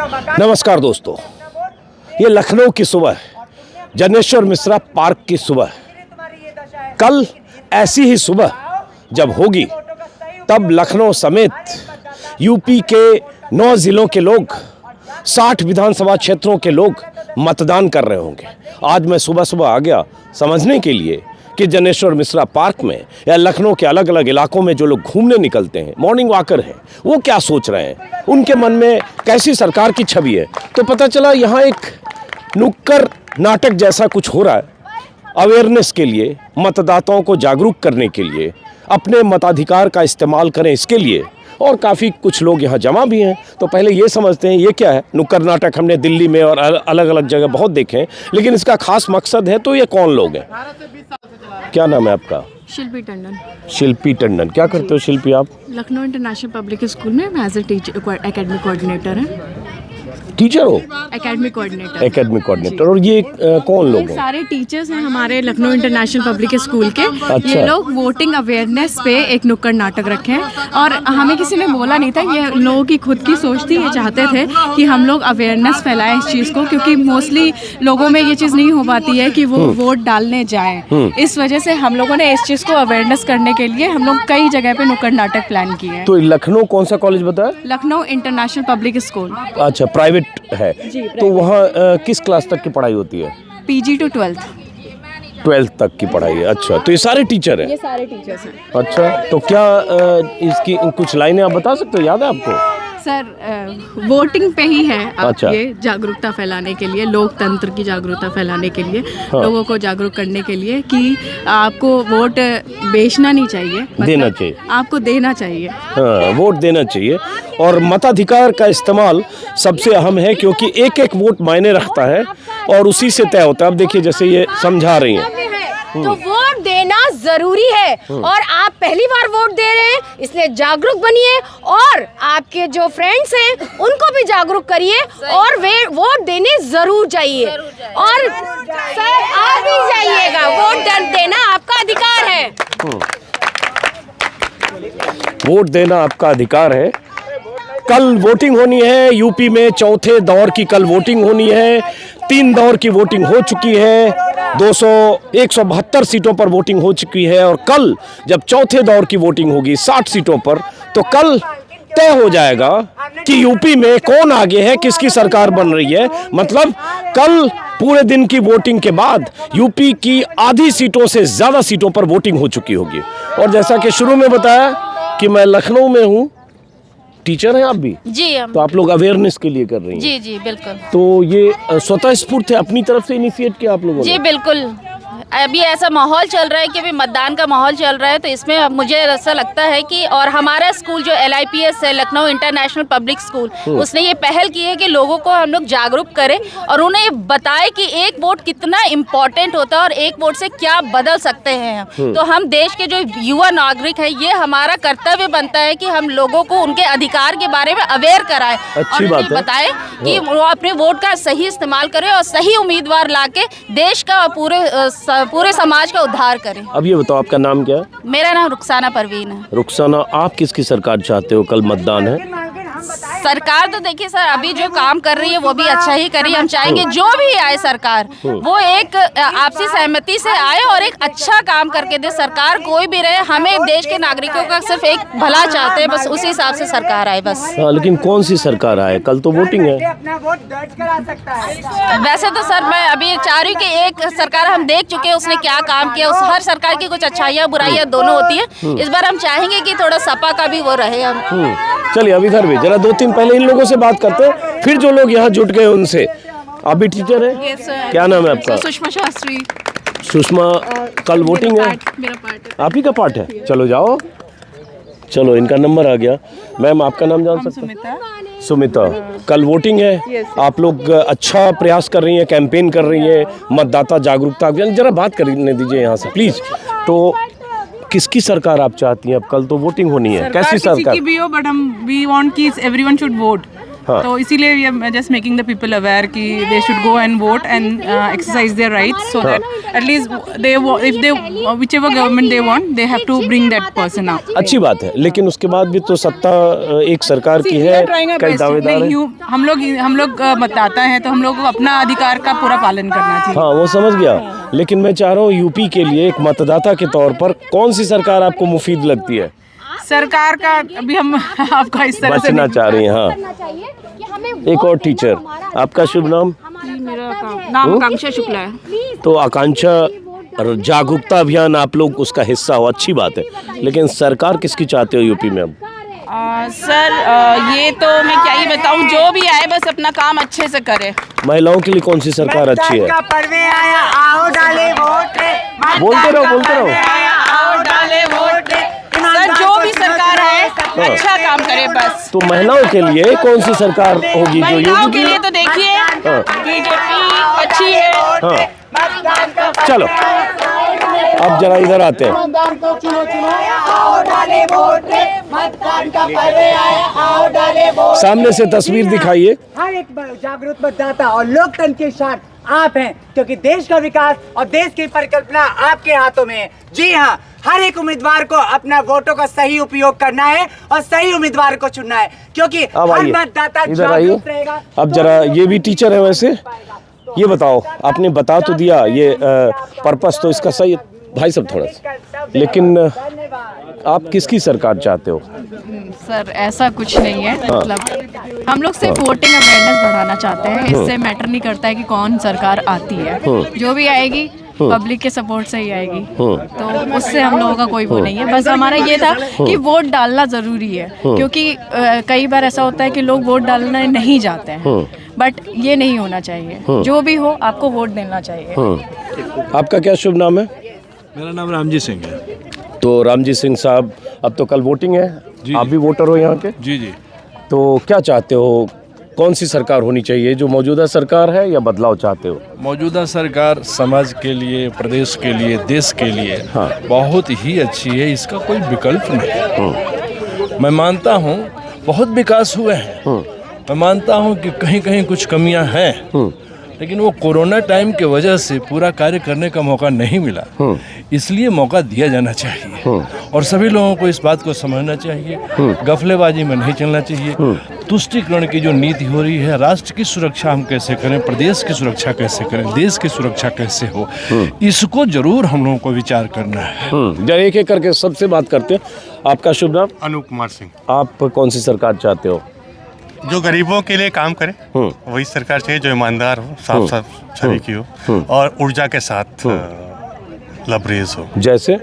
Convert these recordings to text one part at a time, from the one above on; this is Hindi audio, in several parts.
नमस्कार दोस्तों, ये लखनऊ की सुबह है, जनेश्वर मिश्रा पार्क की सुबह है। कल ऐसी ही सुबह जब होगी तब लखनऊ समेत यूपी के 9 जिलों के लोग, 60 विधानसभा क्षेत्रों के लोग मतदान कर रहे होंगे। आज मैं सुबह सुबह आ गया समझने के लिए कि जनेश्वर मिश्रा पार्क में या लखनऊ के अलग अलग इलाकों में जो लोग घूमने निकलते हैं, मॉर्निंग वॉकर हैं, वो क्या सोच रहे हैं, उनके मन में कैसी सरकार की छवि है। तो पता चला यहाँ एक नुक्कड़ नाटक जैसा कुछ हो रहा है, अवेयरनेस के लिए, मतदाताओं को जागरूक करने के लिए, अपने मताधिकार का इस्तेमाल करें इसके लिए, और काफ़ी कुछ लोग यहाँ जमा भी हैं। तो पहले ये समझते हैं ये क्या है। नुक्कड़ नाटक हमने दिल्ली में और अलग अलग जगह बहुत देखे हैं, लेकिन इसका खास मकसद है। तो ये कौन लोग हैं? क्या नाम है आपका? शिल्पी टंडन। शिल्पी टंडन, क्या करते हो शिल्पी आप? लखनऊ इंटरनेशनल पब्लिक स्कूल में as a teacher, academic coordinator है। टीचर हो? Academic coordinator. Academic coordinator. और ये कौन लोग हैं? सारे टीचर्स हैं हमारे लखनऊ इंटरनेशनल पब्लिक स्कूल के। अच्छा। ये लोग वोटिंग अवेयरनेस पे एक नुक्कड़ नाटक रखे हैं और हमें किसी ने बोला नहीं था, ये लोगों की खुद की सोच थी। ये चाहते थे कि हम लोग अवेयरनेस फैलाएं इस चीज़ को, क्योंकि मोस्टली लोगों में ये चीज़ नहीं हो पाती है कि वो वोट डालने जाएं। इस वजह से हम लोगों ने इस चीज़ को अवेयरनेस करने के लिए हम लोग कई जगह पे नुक्कड़ नाटक प्लान किए हैं। तो लखनऊ कौन सा कॉलेज बताया? Lucknow international public school. अच्छा, प्राइवेट है। तो वहाँ किस क्लास तक की पढ़ाई होती है? PG to 12th। 12th तक की पढ़ाई है। अच्छा, तो ये सारे टीचर हैं? ये सारे टीचर्स हैं। अच्छा, तो क्या इसकी कुछ लाइनें आप बता सकते हो, याद है आपको? सर, वोटिंग पे ही है। अच्छा। ये जागरूकता फैलाने के लिए, लोकतंत्र की जागरूकता फैलाने के लिए, हाँ। लोगों को जागरूक करने के लिए कि आपको वोट बेचना नहीं चाहिए, देना चाहिए। आपको देना चाहिए। हाँ, वोट देना चाहिए। और मताधिकार का इस्तेमाल सबसे अहम है, क्योंकि एक एक वोट मायने रखता है और उसी से तय होता है। अब देखिए, जैसे ये समझा रही हैं, तो वोट देना जरूरी है और आप पहली बार वोट दे रहे हैं, इसलिए जागरूक बनिए और आपके जो फ्रेंड्स हैं उनको भी जागरूक करिए और वे वोट देने जरूर जाइए। और सर, आप भी जाइएगा, वोट देना आपका अधिकार है। वोट देना आपका अधिकार है। कल वोटिंग होनी है यूपी में, चौथे दौर की कल वोटिंग होनी है। 3 दौर की वोटिंग हो चुकी है, 172 सीटों पर वोटिंग हो चुकी है। और कल जब चौथे दौर की वोटिंग होगी 60 सीटों पर, तो कल तय हो जाएगा कि यूपी में कौन आगे है, किसकी सरकार बन रही है। मतलब कल पूरे दिन की वोटिंग के बाद यूपी की आधी सीटों से ज़्यादा सीटों पर वोटिंग हो चुकी होगी। और जैसा कि शुरू में बताया कि मैं लखनऊ में हूँ, टीचर हैं आप भी? जी, तो आप लोग अवेयरनेस के लिए कर रही हैं? जी जी बिल्कुल। तो ये स्वतः स्फूर्त है, अपनी तरफ से इनिशिएट किया आप लोगों ने? जी बिल्कुल। अभी ऐसा माहौल चल रहा है कि अभी मतदान का माहौल चल रहा है, तो इसमें मुझे ऐसा लगता है कि, और हमारा स्कूल जो LIPS है, लखनऊ इंटरनेशनल पब्लिक स्कूल, उसने ये पहल की है कि लोगों को हम लोग जागरूक करें और उन्हें ये बताएं कि एक वोट कितना इम्पोर्टेंट होता है और एक वोट से क्या बदल सकते हैं। तो हम देश के जो युवा नागरिक हैं, ये हमारा कर्तव्य बनता है कि हम लोगों को उनके अधिकार के बारे में अवेयर कराएं और उन्हें बताएं कि वो अपने वोट का सही इस्तेमाल करें और सही उम्मीदवार लाके देश का और पूरे समाज का उद्धार करें। अब ये बताओ, आपका नाम क्या है? मेरा नाम रुखसाना परवीन है। रुखसाना, आप किसकी सरकार चाहते हो? कल मतदान है। सरकार तो देखिए सर, अभी जो काम कर रही है वो भी अच्छा ही कर रही है। हम चाहेंगे जो भी आए सरकार, वो एक आपसी सहमति से आए और एक अच्छा काम करके दे। सरकार कोई भी रहे, हमें देश के नागरिकों का सिर्फ एक भला चाहते हैं, बस उसी हिसाब से सरकार आए बस। हाँ, लेकिन कौन सी सरकार आए? कल तो वोटिंग है। वैसे तो सर, मैं अभी चाह रही हूँ कि एक सरकार हम देख चुके हैं, उसने क्या काम किया। उस हर सरकार की कुछ अच्छाइयाँ बुराइयाँ दोनों होती है। इस बार हम चाहेंगे कि थोड़ा सपा का भी वो रहे। हम चलिए, अब इधर भी जरा 2-3 पहले इन लोगों से बात करते हैं, फिर जो लोग यहाँ जुट गए उनसे। आप भी टीचर हैं? क्या नाम है आपका? सुषमा शास्त्री। सुषमा, कल वोटिंग है? मेरा पार्ट है। आप ही का पार्ट है? चलो जाओ, चलो इनका नंबर आ गया। मैम, आपका नाम जान सकते हैं? सुमिता, कल वोटिंग है। आप लोग अच्छा प्रयास कर रही हैं, कैंपेन कर रही हैं, मतदाता जागरूकता अभियान। जरा बात करने दीजिए यहाँ से प्लीज। तो किसकी सरकार आप चाहती हैं? अब कल तो वोटिंग होनी है, कैसी सरकार? किसी की भी हो, बट हम वी वांट कि एवरीवन शुड वोट। हाँ। तो इसीलिए we are just making the people aware कि they should go and vote and exercise their rights so that at least they if they whichever government they want they have to bring that person out. अच्छी बात है, लेकिन उसके बाद भी तो सत्ता एक सरकार की है, कई दावेदार हैं। हम लोग मतदाता हैं तो हम लोग को अपना अधिकार का पूरा पालन करना चाहिए। हाँ, वो समझ गया, लेकिन मैं चाह रहा हूँ यूपी के लिए एक मतदाता के तौर पर कौन सी सरकार आपको मुफीद लगती है? सरकार का अभी हम आपका इस तरह से बचना चाह रही हैं। हाँ, एक और टीचर, आपका शुभ नाम? मेरा नाम आकांक्षा शुक्ला है। तो आकांक्षा, जागरूकता अभियान आप लोग उसका हिस्सा हो, अच्छी बात है, लेकिन सरकार किसकी चाहते हो यूपी में अब? सर ये तो मैं क्या ही बताऊं, जो भी आए बस अपना काम अच्छे से करे। महिलाओं के लिए कौन सी सरकार अच्छी है? बोलते रहो। आओ डाले वोट। सर जो भी सरकार है अच्छा काम करे बस। तो महिलाओं के लिए कौन सी सरकार होगी जो महिलाओं योगी के लिए तो देखिए बीजेपी अच्छी है। हाँ, चलो अब जरा इधर आते हैं। सामने से तस्वीर दिखाइए। हर एक जागरूक मतदाता और लोकतंत्र के साथ आप हैं, क्योंकि देश का विकास और देश की परिकल्पना आपके हाथों में है। जी हाँ, हर एक उम्मीदवार को अपना वोटों का सही उपयोग करना है और सही उम्मीदवार को चुनना है, क्योंकि हर मतदाता इधर आइए। जागरूक रहेगा। अब जरा, ये भी टीचर है वैसे, ये बताओ, आपने बता तो दिया ये पर्पस तो इसका सही, भाई साहब थोड़ा सा, लेकिन आप किसकी सरकार चाहते हो? सर ऐसा कुछ नहीं है, मतलब हम लोग सिर्फ वोटिंग अवेयरनेस बढ़ाना चाहते हैं। इससे मैटर नहीं करता है कि कौन सरकार आती है, जो भी आएगी पब्लिक के सपोर्ट से ही आएगी, तो उससे हम लोगों का कोई वो नहीं है। बस हमारा ये था कि वोट डालना ज़रूरी है, क्योंकि कई बार ऐसा होता है कि लोग वोट डालने नहीं जाते हैं, बट ये नहीं होना चाहिए। जो भी हो आपको वोट देना चाहिए। आपका क्या शुभ नाम है? मेरा नाम रामजी सिंह है। तो रामजी सिंह साहब, अब तो कल वोटिंग है, आप भी वोटर हो यहाँ के? जी जी। तो क्या चाहते हो, कौन सी सरकार होनी चाहिए? जो मौजूदा सरकार है या बदलाव चाहते हो? मौजूदा सरकार समाज के लिए, प्रदेश के लिए, देश के लिए बहुत ही अच्छी है, इसका कोई विकल्प नहीं। मैं मानता हूँ बहुत विकास हुए हैं, मैं मानता हूँ कि कहीं कहीं कुछ कमियाँ हैं, लेकिन वो कोरोना टाइम के वजह से पूरा कार्य करने का मौका नहीं मिला, इसलिए मौका दिया जाना चाहिए और सभी लोगों को इस बात को समझना चाहिए। गफलेबाजी में नहीं चलना चाहिए। तुष्टीकरण की जो नीति हो रही है, राष्ट्र की सुरक्षा हम कैसे करें, प्रदेश की सुरक्षा कैसे करें, देश की सुरक्षा कैसे हो, इसको जरूर हम लोगों को विचार करना है। जरा एक एक करके सबसे बात करते हैं। आपका शुभ नाम? अनूप कुमार सिंह। आप कौन सी सरकार चाहते हो? जो गरीबों के लिए काम करे वही सरकार चाहिए, जो ईमानदार हो, साफ साफ छवि की हो और ऊर्जा के साथ लबरेज हो। जैसे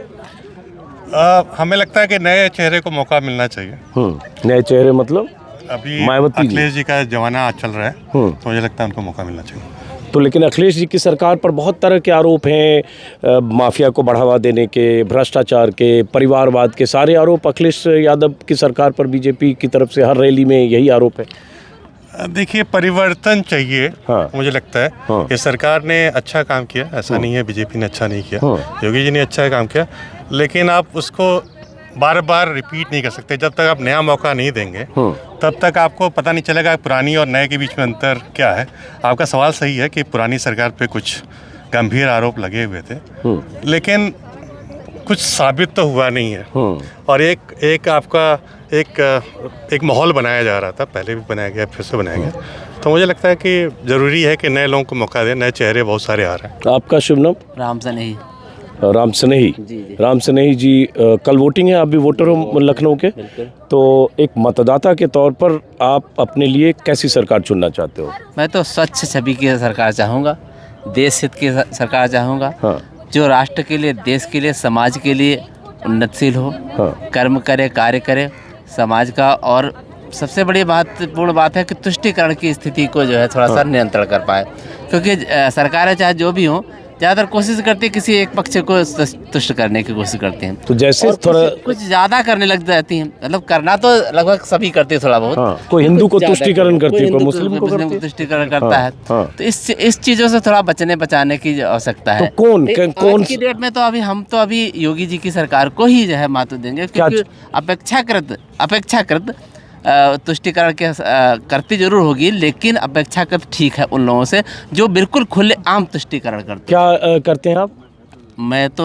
हमें लगता है कि नए चेहरे को मौका मिलना चाहिए। नए चेहरे मतलब? अभी मायावती जी। अखिलेश जी का जमाना चल रहा है, तो मुझे लगता है उनको मौका मिलना चाहिए। तो लेकिन अखिलेश जी की सरकार पर बहुत तरह के आरोप हैं, माफिया को बढ़ावा देने के, भ्रष्टाचार के, परिवारवाद के, सारे आरोप अखिलेश यादव की सरकार पर बीजेपी की तरफ से हर रैली में यही आरोप है। देखिए, परिवर्तन चाहिए। मुझे लगता है कि सरकार ने अच्छा काम किया, ऐसा नहीं है बीजेपी ने अच्छा नहीं किया, योगी जी ने अच्छा काम किया, लेकिन आप उसको बार बार रिपीट नहीं कर सकते। जब तक आप नया मौका नहीं देंगे तब तक आपको पता नहीं चलेगा पुरानी और नए के बीच में अंतर क्या है। आपका सवाल सही है कि पुरानी सरकार पे कुछ गंभीर आरोप लगे हुए थे, लेकिन कुछ साबित तो हुआ नहीं है और एक आपका एक माहौल बनाया जा रहा था, पहले भी बनाया गया, फिर से बनाया गया। तो मुझे लगता है कि ज़रूरी है कि नए लोगों को मौका दें, नए चेहरे बहुत सारे आ रहे हैं। आपका शुभ नाम? राम सनेही। राम सनेही। राम सनेही जी, कल वोटिंग है, आप भी वोटर हो लखनऊ के, तो एक मतदाता के तौर पर आप अपने लिए कैसी सरकार चुनना चाहते हो? मैं तो स्वच्छ छवि की सरकार चाहूँगा, देश हित की सरकार चाहूँगा, जो राष्ट्र के लिए, देश के लिए, समाज के लिए उन्नतशील हो, कर्म करे, कार्य करे समाज का, और सबसे बड़ी महत्वपूर्ण बात है कि तुष्टीकरण की स्थिति को जो है थोड़ा सा नियंत्रण कर पाए, क्योंकि सरकारें चाहे जो भी हों ज़्यादातर कोशिश करती है किसी एक पक्ष को तुष्ट करने की कोशिश करती हैं, तो जैसे थोड़ा कुछ ज़्यादा करने लग जाती हैं। मतलब करना तो लगभग सभी करते हैं थोड़ा बहुत। कोई हिंदू को तुष्टीकरण करती है, कोई मुस्लिम को तुष्टीकरण करता है। तो इस चीज़ों से थोड़ा बचाने की आवश्यकता है। तो कौन की डेट में तो हम योगी जी की सरकार को ही जो है महत्व देंगे, क्योंकि अपेक्षाकृत तुष्टिकरण के करती जरूर होगी, लेकिन अपेक्षाकृत ठीक है उन लोगों से जो बिल्कुल खुले आम तुष्टिकरण करते क्या करते हैं आप? मैं तो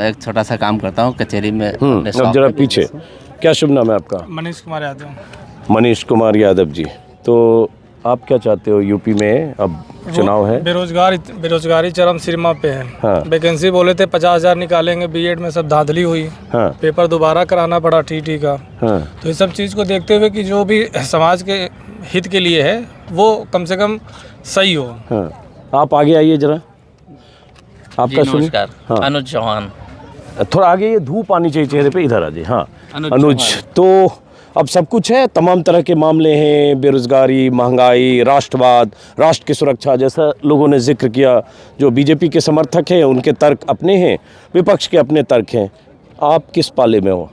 एक छोटा सा काम करता हूँ कचहरी में। अपने अब शॉप जरा पे। पीछे, क्या शुभ नाम है आपका? मनीष कुमार यादव। मनीष कुमार यादव जी, तो आप क्या चाहते हो? यूपी में अब चुनाव है, बेरोजगारी चरम सीमा पे है। हाँ। वैकेंसी बोले थे 50,000 निकालेंगे, बीएड में सब धांधली हुई। हाँ। पेपर दोबारा कराना पड़ा टीटी का। हाँ। तो इस सब चीज़ को देखते हुए कि जो भी समाज के हित के लिए है वो कम से कम सही हो। हाँ। आप आगे आइए जरा, आपका सुनिए। नमस्कार। हाँ। अनुज चौहान। थोड़ा आगे, ये धूप आनी चाहिए चेहरे पे, इधर आ जाइए। हाँ अनुज, चौहान। तो अब सब कुछ है, तमाम तरह के मामले हैं, बेरोजगारी, महंगाई, राष्ट्रवाद, राष्ट्र की सुरक्षा, जैसा लोगों ने जिक्र किया। जो बीजेपी के समर्थक हैं उनके तर्क अपने हैं, विपक्ष के अपने तर्क हैं। आप किस पाले में हो?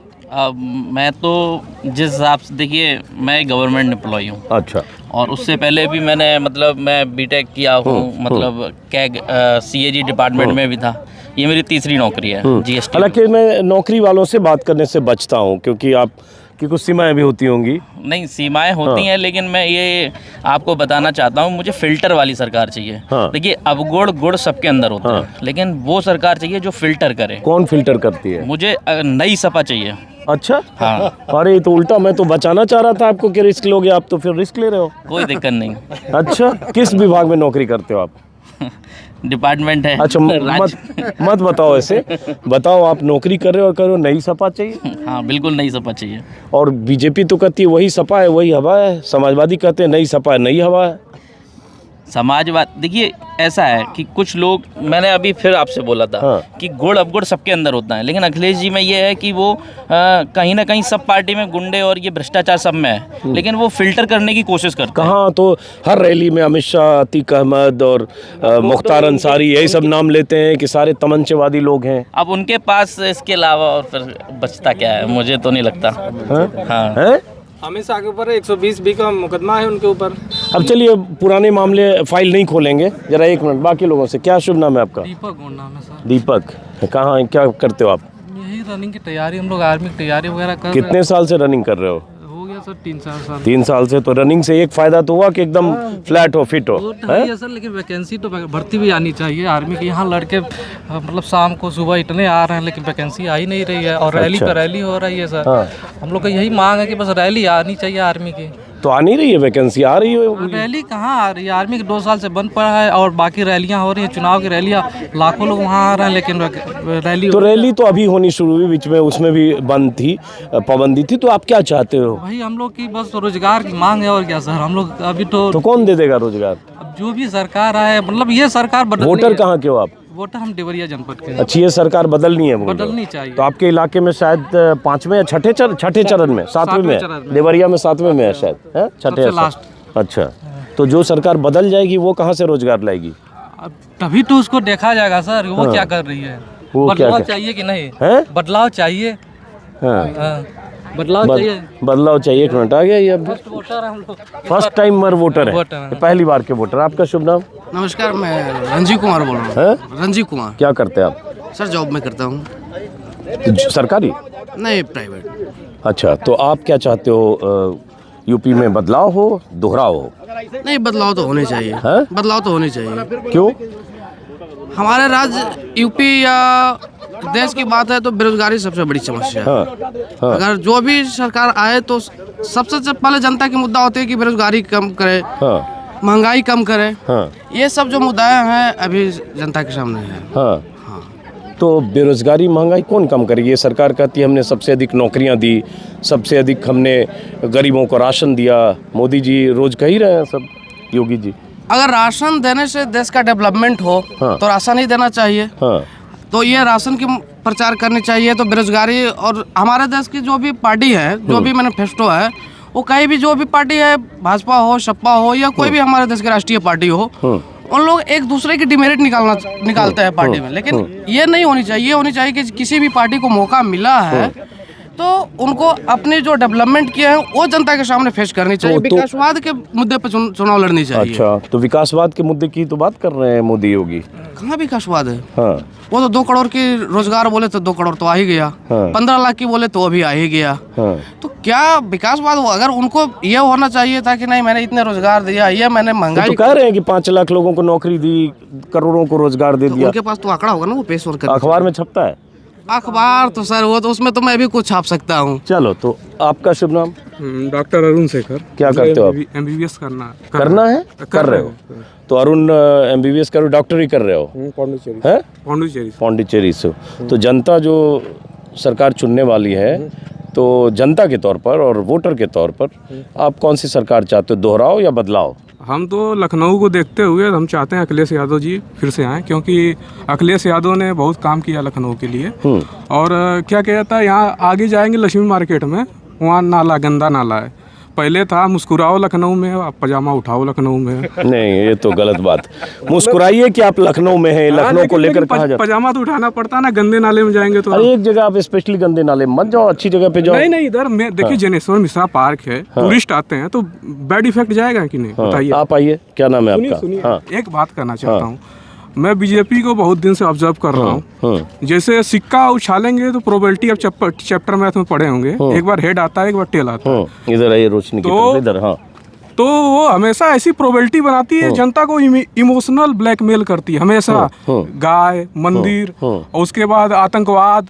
मैं तो जिस हिसाब से, देखिए मैं गवर्नमेंट एम्प्लॉई हूँ। अच्छा। और उससे पहले भी मैंने मतलब मैं बीटेक किया हूँ, मतलब कैग CAG डिपार्टमेंट में भी था। ये मेरी तीसरी नौकरी है GST। हालांकि मैं नौकरी वालों से बात करने से बचता हूँ, क्योंकि आपकी कुछ सीमाएं भी होती होंगी। नहीं, सीमाएं होती हैं, लेकिन मैं ये आपको बताना चाहता हूँ, मुझे फिल्टर वाली सरकार चाहिए। हाँ। देखिए अवगुण गुण सबके अंदर होता है, लेकिन वो सरकार चाहिए जो फिल्टर करे। कौन फिल्टर करती है? मुझे नई सपा चाहिए। अच्छा। हाँ। अरे ये तो उल्टा, मैं तो बचाना चाह रहा था आपको कि रिस्क लोगे, आप तो फिर रिस्क ले रहे हो। कोई दिक्कत नहीं। अच्छा, किस विभाग में नौकरी करते हो आप? डिपार्टमेंट है। अच्छा, मत बताओ ऐसे, बताओ आप नौकरी कर रहे हो और करो नई सपा चाहिए। हाँ बिल्कुल नई सपा चाहिए। और बीजेपी तो कहती है वही सपा है वही हवा है, समाजवादी कहते हैं नई सपा है नई हवा है। समाजवाद, देखिए ऐसा है कि कुछ लोग, मैंने अभी फिर आपसे बोला था कि गुड़ अवगुण सबके अंदर होता है, लेकिन अखिलेश जी में ये है कि वो कहीं ना कहीं सब पार्टी में गुंडे और ये भ्रष्टाचार सब में है, लेकिन वो फिल्टर करने की कोशिश करते हैं। कहाँ, तो हर रैली में अमित शाह, अतीक अहमद और मुख्तार अंसारी यही सब नाम लेते हैं कि सारे तमंचेवादी लोग हैं। अब उनके पास इसके अलावा और फिर बचता क्या है, मुझे तो नहीं लगता। हाँ हैं? अमित शाह के ऊपर 120B का मुकदमा है उनके ऊपर। अब चलिए पुराने मामले फाइल नहीं खोलेंगे, जरा एक मिनट बाकी लोगों से। क्या शुभ नाम है आपका? दीपक नाम है सर। दीपक, कहाँ क्या करते हो आप? यही रनिंग की तैयारी, हम लोग आर्मी की तैयारी वगैरह कर कितने साल से रनिंग कर रहे हो? हो गया सर 3-4 साल। 3 साल से। तो रनिंग से एक फायदा तो हुआ कि एकदम फ्लैट हो, फिट हो। वो तो है सर, लेकिन वैकेंसी तो भर्ती भी आनी चाहिए आर्मी की। यहाँ लड़के मतलब शाम को सुबह इतने आ रहे हैं, लेकिन वैकेंसी आ ही नहीं रही है। और रैली पर रैली हो रही है सर। हम लोग का यही मांग है कि बस रैली आनी चाहिए आर्मी की। तो आ नहीं रही है वैकेंसी, आ रही है रैली कहाँ आ रही है? आर्मी के 2 साल से बंद पड़ा है और बाकी रैलियाँ हो रही हैं, चुनाव की रैलियाँ, लाखों लोग वहाँ आ रहे हैं, लेकिन रैली तो रैली तो अभी होनी शुरू हुई, बीच में उसमें भी बंद थी, पाबंदी थी। तो आप क्या चाहते हो? भाई हम लोग की बस रोजगार की मांग है और क्या सर। हम लोग अभी तो कौन दे देगा रोजगार? अब जो भी सरकार आए, मतलब ये सरकार वोटर कहाँ के हो आप? वोटर हम देवरिया जनपद के। अच्छी ये सरकार बदलनी है, बदलनी चाहिए। तो आपके इलाके में शायद 5वें या छठे चरण में, 7वें में, देवरिया में 7वें में है शायद, है छठे लास्ट। अच्छा, तो जो सरकार बदल जाएगी वो कहाँ से रोजगार लाएगी? अब तभी तो उसको देखा जाएगा सर, वो क्या कर रही है। बदलाव चाहिए कि नहीं? बदलाव चाहिए। बदलाव चाहिए। बदलाव चाहिए। एक मिनट, आ गया ये अब फर्स्ट टाइमर वोटर है, पहली बार के वोटर। आपका शुभ नाम? नमस्कार, मैं रंजीव कुमार बोल रहा हूँ। रंजीव कुमार। क्या करते हैं आप? सर जॉब में करता हूँ। सरकारी? नहीं, प्राइवेट। अच्छा, तो आप क्या चाहते हो? यूपी में बदलाव हो, दोहराव हो? नहीं, बदलाव तो होने चाहिए। बदलाव तो होने चाहिए। क्यों? हमारे राज्य यूपी या देश की बात है तो बेरोजगारी सबसे बड़ी समस्या है। अगर जो भी सरकार आए तो सबसे पहले जनता की मुद्दा होती है कि बेरोजगारी कम करे, महंगाई कम करे। ये सब जो मुद्दे हैं अभी जनता के सामने है। तो बेरोजगारी महंगाई कौन कम करेगी? ये सरकार कहती है हमने सबसे अधिक नौकरियां दी, सबसे अधिक हमने गरीबों को राशन दिया। मोदी जी रोज कह ही रहे हैं सब, योगी जी। अगर राशन देने से देश का डेवलपमेंट हो तो राशन ही देना चाहिए। तो ये राशन की प्रचार करनी चाहिए। तो बेरोजगारी, और हमारे देश की जो भी पार्टी है, जो भी मैनिफेस्टो है, वो कहीं भी जो भी पार्टी है, भाजपा हो, सपा हो या कोई भी हमारे देश की राष्ट्रीय पार्टी हो, उन लोग एक दूसरे की डिमेरिट निकालते हैं पार्टी में। लेकिन ये नहीं होनी चाहिए। होनी चाहिए कि किसी भी पार्टी को मौका मिला है तो उनको अपने जो डेवलपमेंट किए हैं वो जनता के सामने फेस करनी चाहिए। विकासवाद के मुद्दे पर चुनाव लड़नी चाहिए। अच्छा, तो विकासवाद के मुद्दे की तो बात कर रहे हैं मोदी योगी। कहाँ विकासवाद है? हाँ वो तो 2 करोड़ की रोजगार बोले तो 2 करोड़ तो आ ही गया, हाँ। 15 लाख की बोले तो अभी आ ही गया। हाँ तो क्या विकासवाद हो? अगर उनको ये होना चाहिए था कि नहीं मैंने इतने रोजगार दिया, ये मैंने महंगाई तो कह रहे हैं कि 5 लाख लोगों को नौकरी दी, करोड़ों को रोजगार दे दिया। उनके पास तो आंकड़ा होगा ना, वो पेश कर अखबार में छपता है। अखबार तो सर वो तो उसमें तो मैं भी कुछ छाप सकता हूँ। चलो, तो आपका शुभ नाम? डॉक्टर अरुण शेखर। क्या करते हो आप? MBBS करना है? कर रहे हो? तो अरुण MBBS करो, डॉक्टरी कर रहे हो? पौंडीचेरी से। तो जनता जो सरकार चुनने वाली है, तो जनता के तौर पर और वोटर के तौर पर आप कौन सी सरकार चाहते हो, दोहराओ या बदलाव? हम तो लखनऊ को देखते हुए हम चाहते हैं अखिलेश यादव जी फिर से आएँ, क्योंकि अखिलेश यादव ने बहुत काम किया लखनऊ के लिए। और क्या कहता है, यहाँ आगे जाएंगे लक्ष्मी मार्केट में, वहाँ नाला, गंदा नाला है। पहले था मुस्कुराओ लखनऊ में, अब पजामा उठाओ लखनऊ में। नहीं, ये तो गलत बात। मुस्कुराइए कि आप लखनऊ में हैं, लखनऊ को लेकर कहा जाता है। पजामा तो उठाना पड़ता है ना, गंदे नाले में जाएंगे तो। अरे एक जगह आप स्पेशली गंदे नाले मत जाओ, अच्छी जगह पे जाओ। नहीं, इधर में देखिए जनेश्वर मिश्रा पार्क है, टूरिस्ट आते हैं तो बैड इफेक्ट जाएगा कि नहीं, बताइए। आप आइए, क्या नाम है आपका? सुनिए, एक बात करना चाहता हूँ। मैं बीजेपी को बहुत दिन से ऑब्जर्व कर रहा हूँ। जैसे सिक्का उछालेंगे तो प्रोबेबिलिटी अब चैप्टर मैथ में पढ़े होंगे, एक बार हेड आता है, एक बार टेल आता है। इधर आइए, रोशनी की तरफ इधर। हाँ, तो वो हमेशा ऐसी प्रोबेबिलिटी बनाती है, जनता को इमोशनल ब्लैकमेल करती है हमेशा। गाय, मंदिर, और उसके बाद आतंकवाद,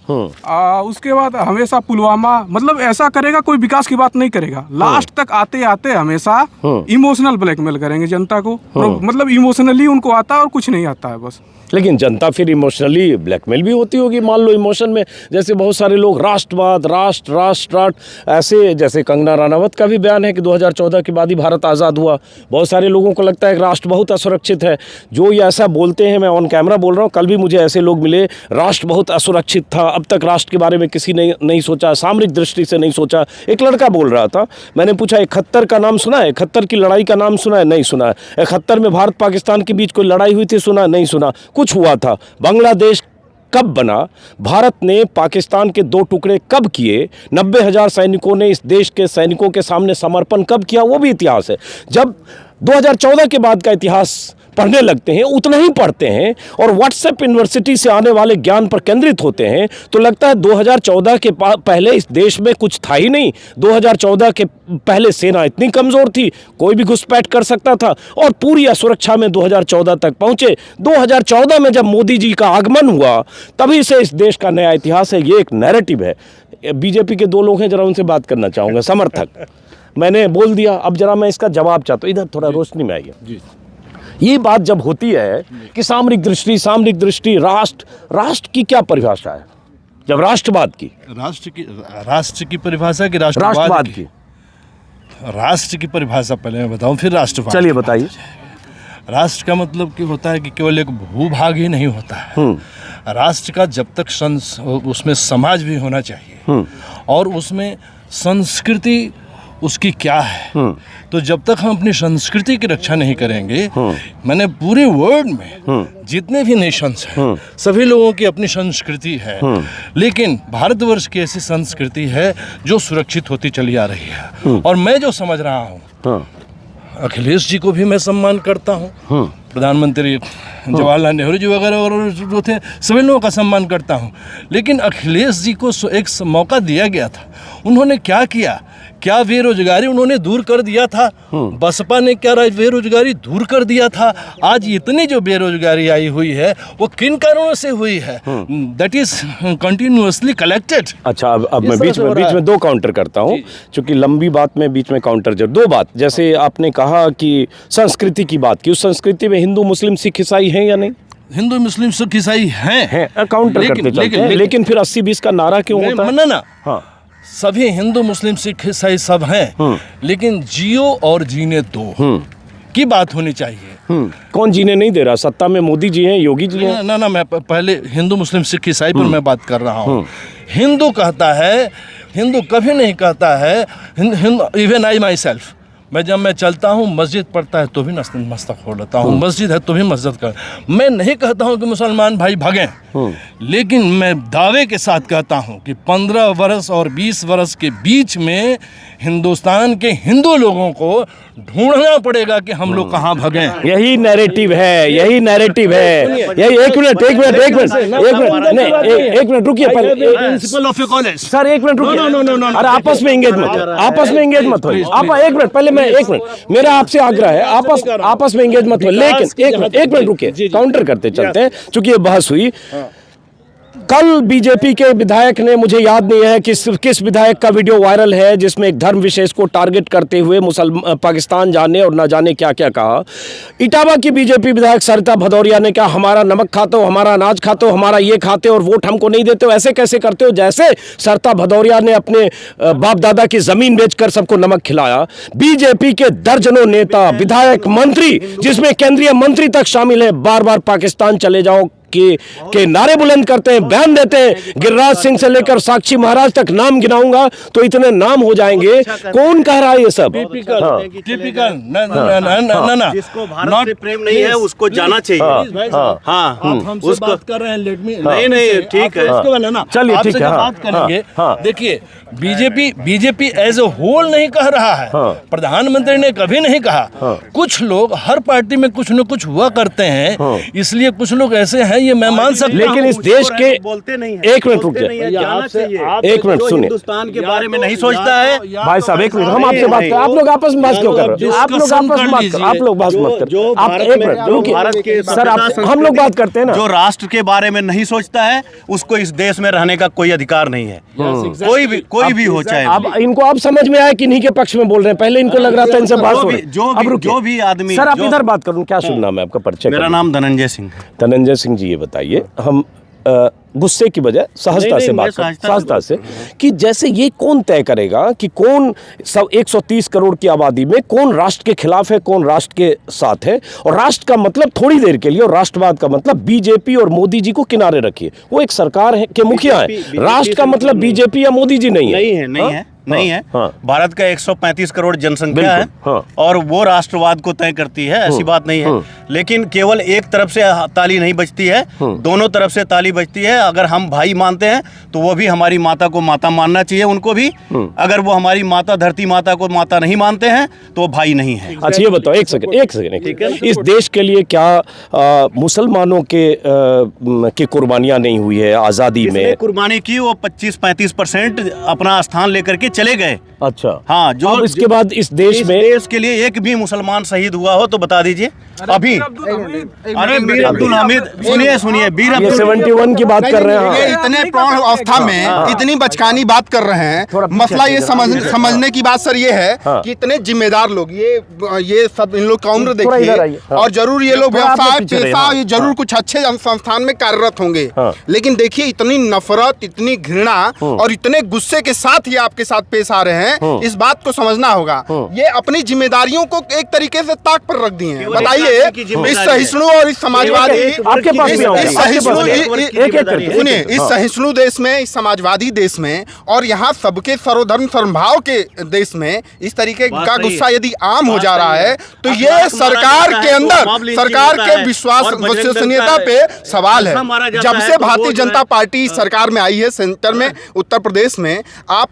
उसके बाद हमेशा पुलवामा, मतलब ऐसा करेगा, कोई विकास की बात नहीं करेगा। लास्ट तक आते आते हमेशा इमोशनल ब्लैकमेल करेंगे जनता को, मतलब इमोशनली उनको आता है और कुछ नहीं आता है बस। लेकिन जनता फिर इमोशनली ब्लैकमेल भी होती होगी। मान लो इमोशन में, जैसे बहुत सारे लोग राष्ट्रवाद, राष्ट्र ऐसे, जैसे कंगना रनावत का भी बयान है कि 2014 के बाद ही भारत आज़ाद हुआ। बहुत सारे लोगों को लगता है कि राष्ट्र बहुत असुरक्षित है। जो ये ऐसा बोलते हैं, मैं ऑन कैमरा बोल रहा हूँ, कल भी मुझे ऐसे लोग मिले, राष्ट्र बहुत असुरक्षित था, अब तक राष्ट्र के बारे में किसी ने नहीं सोचा, सामरिक दृष्टि से नहीं सोचा। एक लड़का बोल रहा था, मैंने पूछा 71 का नाम सुना है, 71 की लड़ाई का नाम सुना है? नहीं सुना है। 71 में भारत पाकिस्तान के बीच कोई लड़ाई हुई थी? सुना? नहीं सुना। कुछ हुआ था? बांग्लादेश कब बना? भारत ने पाकिस्तान के 2 टुकड़े कब किए? 90,000 सैनिकों ने इस देश के सैनिकों के सामने समर्पण कब किया? वो भी इतिहास है। जब 2014 के बाद का इतिहास पढ़ने लगते हैं, उतना ही पढ़ते हैं और व्हाट्सएप यूनिवर्सिटी से आने वाले ज्ञान पर केंद्रित होते हैं, तो लगता है 2014 के पहले इस देश में कुछ था ही नहीं। 2014 के पहले सेना इतनी कमज़ोर थी, कोई भी घुसपैठ कर सकता था, और पूरी असुरक्षा में 2014 तक पहुंचे। 2014 में जब मोदी जी का आगमन हुआ, तभी से इस देश का नया इतिहास है। ये एक नैरेटिव है। बीजेपी के 2 लोग हैं, जरा उनसे बात करना चाहूँगा, समर्थक। मैंने बोल दिया, अब जरा मैं इसका जवाब चाहता हूँ। इधर थोड़ा रोशनी में आइए। ये बात जब होती है कि सामरिक दृष्टि, राष्ट्र की क्या परिभाषा है? जब राष्ट्रवाद की, राष्ट्र की परिभाषा की राष्ट्रवाद की, राष्ट्र की परिभाषा पहले मैं बताऊं, फिर राष्ट्रवाद। चलिए बताइए। राष्ट्र का मतलब कि होता है कि केवल एक भूभाग ही नहीं होता है। राष्ट्र का जब तक उसमें समाज भी होना चाहिए और उसमें संस्कृति उसकी क्या है। तो जब तक हम अपनी संस्कृति की रक्षा नहीं करेंगे, मैंने पूरे वर्ल्ड में जितने भी नेशंस हैं, सभी लोगों की अपनी संस्कृति है, लेकिन भारतवर्ष की ऐसी संस्कृति है जो सुरक्षित होती चली आ रही है। और मैं जो समझ रहा हूँ, अखिलेश जी को भी मैं सम्मान करता हूँ, प्रधानमंत्री जवाहरलाल नेहरू जी वगैरह और जो थे सभी लोगों का सम्मान करता हूँ, लेकिन अखिलेश जी को एक मौका दिया गया था। उन्होंने क्या किया? क्या बेरोजगारी उन्होंने दूर कर दिया था? बसपा ने क्या बेरोजगारी दूर कर दिया था? आज इतनी जो बेरोजगारी आई हुई है वो किन कारणों से हुई है? That is continuously collected. अच्छा, अब मैं बीच में 2 काउंटर करता हूँ, क्योंकि लंबी बात में बीच में काउंटर। जब 2 बात, जैसे आपने कहा कि संस्कृति की बात की, उस संस्कृति में हिंदू, मुस्लिम, सिख, ईसाई हैं या नहीं? हिंदू, मुस्लिम, सिख, ईसाई हैं। काउंटर करते चलते हैं, लेकिन फिर 80-20 का नारा क्यों होता है? ना, हाँ, सभी हिंदू, मुस्लिम, सिख, ईसाई सब हैं, लेकिन जियो और जीने दो की बात होनी चाहिए। कौन जीने नहीं दे रहा? सत्ता में मोदी जी हैं, योगी जी हैं? ना, मैं पहले हिंदू, मुस्लिम, सिख, ईसाई पर मैं बात कर रहा हूँ। हिंदू कहता है, हिंदू कभी नहीं कहता है, इवन आई माई सेल्फ, मैं जब मैं चलता हूँ, मस्जिद पढ़ता है तो भी मस्तक हो लेता हूँ, मस्जिद है तो भी मस्जिद कर। मैं नहीं कहता हूँ कि मुसलमान भाई भगें, लेकिन मैं दावे के साथ कहता हूँ कि 15 वर्ष और 20 वर्ष के बीच में हिंदुस्तान के हिंदू लोगों को ढूंढना पड़ेगा कि हम लोग कहाँ भगें। यही नैरेटिव है, यही नैरेटिव है। यही एक मिनट रुकिए पहले। Principle of A college sir एक मिनट रुकिए। अरे आपस में एंगेज मत हो। आप एक मिनट पहले, मैं एक मिनट, मेरा आपसे आग्रह है, आपस में एंगेज मत हो। लेकिन एक मिनट रुकिए, काउंटर करते चलते हैं, चूंकि ये बहस हुई। कल बीजेपी के विधायक ने, मुझे याद नहीं है किस विधायक का वीडियो वायरल है, जिसमें एक धर्म विशेष को टारगेट करते हुए पाकिस्तान जाने और न जाने क्या क्या कहा। इटावा की बीजेपी विधायक सरिता भदौरिया ने कहा, हमारा नमक खाते हो, हमारा अनाज खाते हो, हमारा ये खाते हो और वोट हमको नहीं देते हो, ऐसे कैसे करते हो। जैसे सरिता भदौरिया ने अपने बाप दादा की जमीन बेचकर सबको नमक खिलाया। बीजेपी के दर्जनों नेता, विधायक, मंत्री, जिसमें केंद्रीय मंत्री तक शामिल है, बार बार पाकिस्तान चले जाओ के नारे बुलंद करते हैं, बयान देते हैं। गिरिराज सिंह से लेकर साक्षी महाराज तक नाम गिनाऊंगा तो इतने नाम हो जाएंगे। कौन कह रहा है ये सब? टिपिकल ना जिसको भारत से प्रेम नहीं है उसको जाना चाहिए। हम बात कर रहे हैं, लेट मी नहीं ठीक है, चलिए ठीक है, बात करेंगे। देखिए, बीजेपी एज ए होल नहीं कह रहा है, प्रधानमंत्री ने कभी नहीं कहा। कुछ लोग हर पार्टी में कुछ न कुछ हुआ करते हैं, इसलिए कुछ लोग ऐसे हैं, ये मैं मान सकता हूं। लेकिन इस देश के बोलते नहीं, एक मिनट रुकिए, एक मिनट सुनिए। हिंदुस्तान के बारे में नहीं सोचता है भाई साहब, एक मिनट, हम आपसे बात करें, आप लोग आपस में बात क्यों कर रहे हो? आप लोग आपस में बात करो, आप लोग बात मत करो। आप एक मिनट रुकिए सर, हम लोग बात करते हैं ना। जो राष्ट्र के बारे में नहीं सोचता है उसको इस देश में रहने का कोई अधिकार नहीं है, कोई भी हो चाहे। अब इनको अब समझ में आया कि इन्हीं के पक्ष में बोल रहे हैं, पहले इनको लग रहा था इनसे बात हो रही। जो भी आदमी, सर आप इधर बात करूं, क्या शुभ नाम है आपका? परिचय। मेरा नाम धनंजय सिंह। धनंजय सिंह जी, ये बताइए, हम गुस्से की बजाय सहजता से बात करें, सहजता से, कि जैसे ये कौन तय करेगा कि कौन 130 करोड़ की आबादी में कौन राष्ट्र के खिलाफ है, कौन राष्ट्र के साथ है। और राष्ट्र का मतलब थोड़ी देर के लिए, और राष्ट्रवाद का मतलब बीजेपी और मोदी जी को किनारे रखिए, वो एक सरकार है के मुखिया है। राष्ट्र का मतलब बीजेपी या मोदी जी नहीं है, नहीं है। भारत का 135 करोड़ जनसंख्या है और वो राष्ट्रवाद को तय करती है, ऐसी बात नहीं है। लेकिन केवल एक तरफ से ताली नहीं बजती है, दोनों तरफ से ताली बजती है। अगर हम भाई मानते हैं तो वो भी हमारी माता को माता मानना चाहिए उनको भी। अगर वो हमारी माता धरती माता को माता नहीं मानते हैं तो वो भाई नहीं है। अच्छा ये बताओ, एक सेकंड, इस देश के लिए क्या मुसलमानों के कुर्बानियां नहीं हुई है आजादी में? कुर्बानी की, वो 25-35% अपना स्थान लेकर के चले गए। अच्छा हाँ, जो अब इसके बाद इस देश में देश के लिए एक भी मुसलमान शहीद हुआ हो तो बता दीजिए अभी। अरे वीर अब्दुल हामिद, सुनिए वीर 71 की बात कर रहे हैं। ये इतने प्रौढ़ अवस्था में इतनी बचकानी बात कर रहे हैं। मसला ये समझने की बात सर ये है कि इतने जिम्मेदार लोग, ये सब इन लोग का उम्र देखिए, और जरूर ये लोग व्यवसाय पेशा, ये जरूर कुछ अच्छे संस्थान में कार्यरत होंगे। लेकिन देखिए, इतनी नफरत, इतनी घृणा और इतने गुस्से के साथ ये आपके साथ पेश आ रहे हैं। इस बात को समझना होगा। ये अपनी जिम्मेदारियों को एक तरीके से ताक पर रख दिए हैं। बताइए, इस सहिष्णु और इस समाजवादी, आपके पास सुनिए, इस सहिष्णु देश में, इस समाजवादी देश में और यहाँ सबके सर्वधर्म समभाव के देश में इस तरीके का गुस्सा यदि आम हो जा रहा है तो ये सरकार के अंदर, सरकार के विश्वसनीयता पे सवाल है। जब से भारतीय जनता पार्टी सरकार में आई है सेंटर में, उत्तर प्रदेश में, आप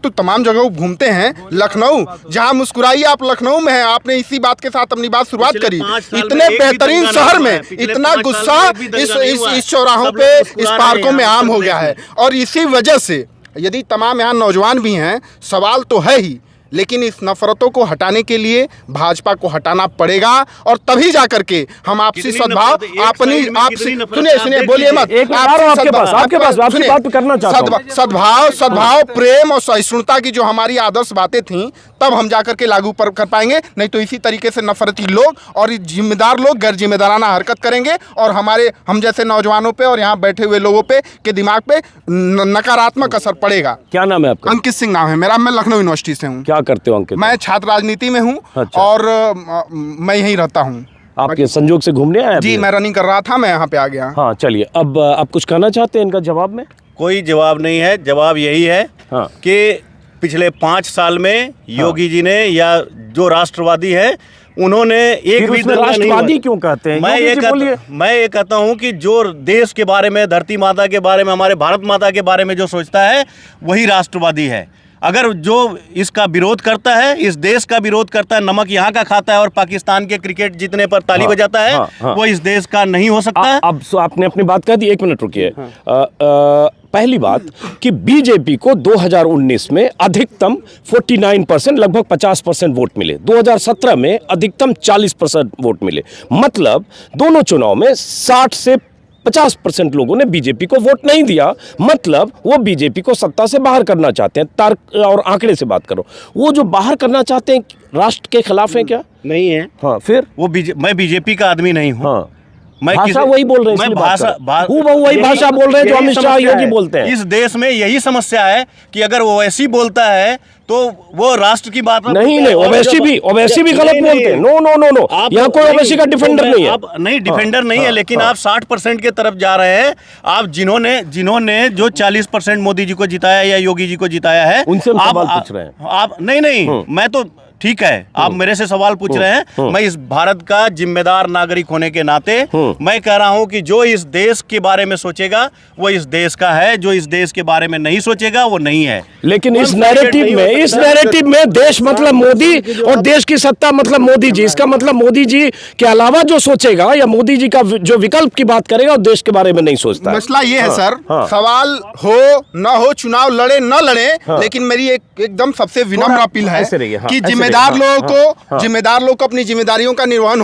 तो तमाम जगहों घूमते हैं। लखनऊ, जहां मुस्कुराइए आप, लखनऊ में है। आपने इसी बात के साथ अपनी बात शुरुआत करी। इतने बेहतरीन शहर में इतना गुस्सा इस चौराहों पे, इस पार्कों में आम हो गया है। और इसी वजह से यदि तमाम यहाँ नौजवान भी हैं, सवाल तो है ही, लेकिन इस नफरतों को हटाने के लिए भाजपा को हटाना पड़ेगा और तभी जाकर के हम आपसी सद्भाव, सुनिए बोलिए मत, सद्भाव, प्रेम और सहिष्णुता की जो हमारी आदर्श बातें थीं, तब हम जाकर के लागू कर पाएंगे। नहीं तो इसी तरीके से नफरती लोग और जिम्मेदार लोग गैर जिम्मेदाराना हरकत करेंगे और हम जैसे नौजवानों पे और यहाँ बैठे हुए लोगों पे के दिमाग पे नकारात्मक असर पड़ेगा। क्या नाम है आपका? अंकित सिंह नाम है मेरा। मैं लखनऊ यूनिवर्सिटी से हूँ। क्या करते हो अंकित? मैं छात्र राजनीति में हूँ। अच्छा। और मैं यहीं रहता हूँ। आपके संजोग से घूमने आए? जी, मैं रनिंग कर रहा था, मैं यहाँ पे आ गया। हाँ चलिए, अब आप कुछ कहना चाहते हैं इनका जवाब में? कोई जवाब नहीं है। जवाब यही है कि पिछले 5 साल में योगी जी ने या जो राष्ट्रवादी है उन्होंने एक भी राष्ट्रवादी क्यों कहते हैं? मैं ये कहता हूं कि जो देश के बारे में, धरती माता के बारे में, हमारे भारत माता के बारे में जो सोचता है वही राष्ट्रवादी है। अगर जो इसका विरोध करता है, इस देश का विरोध करता है, नमक यहाँ का खाता है और पाकिस्तान के क्रिकेट जीतने पर ताली बजाता है, वो इस देश का नहीं हो सकता। अब आपने अपनी बात कह दी, 1 मिनट रुकिए। पहली बात कि बीजेपी को 2019 में अधिकतम 49%, लगभग 50% वोट मिले। 2017 में अधिकतम 40% वोट मिले। मतलब दोनों चुनाव में 60 से 50% लोगों ने बीजेपी को वोट नहीं दिया। मतलब वो बीजेपी को सत्ता से बाहर करना चाहते हैं। तर्क और आंकड़े से बात करो, वो जो बाहर करना चाहते हैं राष्ट्र के खिलाफ है क्या? नहीं है। हाँ, फिर वो मैं बीजेपी का आदमी नहीं हूँ। हाँ, मैं भाषा वही बोल रहे हैं, वही भाषा बोल रहे हैं जो अमित शाह योगी बोलते हैं। इस देश में यही समस्या है कि अगर वो ओवैसी बोलता है तो वो राष्ट्र की बात नहीं। ओवैसी भी गलत बोलते हैं। नो, यहाँ कोई ओवैसी का डिफेंडर नहीं है। नहीं, डिफेंडर नहीं है, लेकिन आप 60% के तरफ जा रहे हैं। आप जिन्होंने जो 40% मोदी जी को जिताया या योगी जी को जिताया है, उनसे हम सवाल पूछ रहे हैं। आप नहीं, मैं तो ठीक है, आप मेरे से सवाल पूछ रहे हैं। मैं इस भारत का जिम्मेदार नागरिक होने के नाते मैं कह रहा हूं कि जो इस देश के बारे में सोचेगा वो इस देश का है, जो इस देश के बारे में नहीं सोचेगा वो नहीं है। लेकिन इस नैरेटिव में देश मतलब मोदी और देश की सत्ता मतलब मोदी जी। इसका मतलब मोदी जी के अलावा जो सोचेगा या मोदी जी का जो विकल्प की बात करेगा, देश के बारे में नहीं सोचता। मसला ये है सर, सवाल हो न हो, चुनाव लड़े न लड़े, लेकिन मेरी एकदम सबसे विनम्र अपील है कि जिम्मेदार लोगों को अपनी जिम्मेदारियों का निर्वहन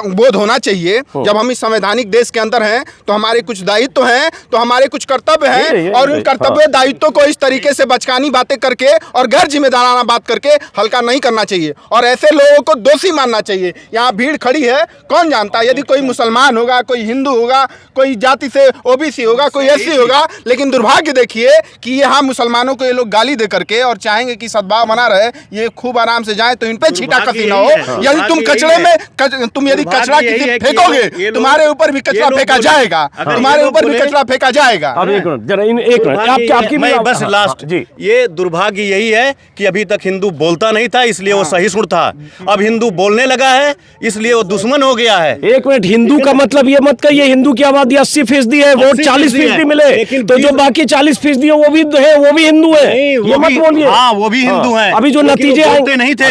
बोध होना चाहिए। जब हम इस संवैधानिक देश के अंदर हैं तो हमारे कुछ दायित्व हैं, तो हमारे कुछ कर्तव्य हैं, और उन कर्तव्य दायित्वों को इस तरीके से बचकानी बातें करके और गैर जिम्मेदाराना बात करके हल्का नहीं करना चाहिए और ऐसे लोगों को दोषी मानना चाहिए। यहाँ भीड़ खड़ी है, कौन जानता, यदि कोई मुसलमान होगा, कोई हिंदू होगा, कोई जाति से ओबीसी होगा, कोई एससी होगा, लेकिन दुर्भाग्य देखिए कि यहाँ मुसलमानों को ये लोग गाली दे करके और चाहेंगे कि सद्भाव बना रहे, ये खूब आराम से जाए तो इन पे छीटा कसी ना हो। यदि तुम कचरे में तुम यदि कचरा किसी फेंकोगे, तुम्हारे ऊपर भी कचरा फेंका जाएगा, तुम्हारे ऊपर भी कचरा फेंका जाएगा। अब एक मिनट, आपकी बस लास्ट जी, ये दुर्भाग्य यही है कि अभी तक हिंदू बोलता नहीं था इसलिए वो सहिष्णु था। अब हिंदू बोलने लगा है इसलिए वो दुश्मन हो गया है। 1 मिनट, हिंदू का मतलब ये मत कहिए हिंदू की आबादी 80% है, वोट 40% मिले, तो जो बाकी 40% है वो भी हिंदू है, ये मत बोलिए। हाँ, वो भी हिंदू है। अभी जो नतीजे बोलते नहीं थे,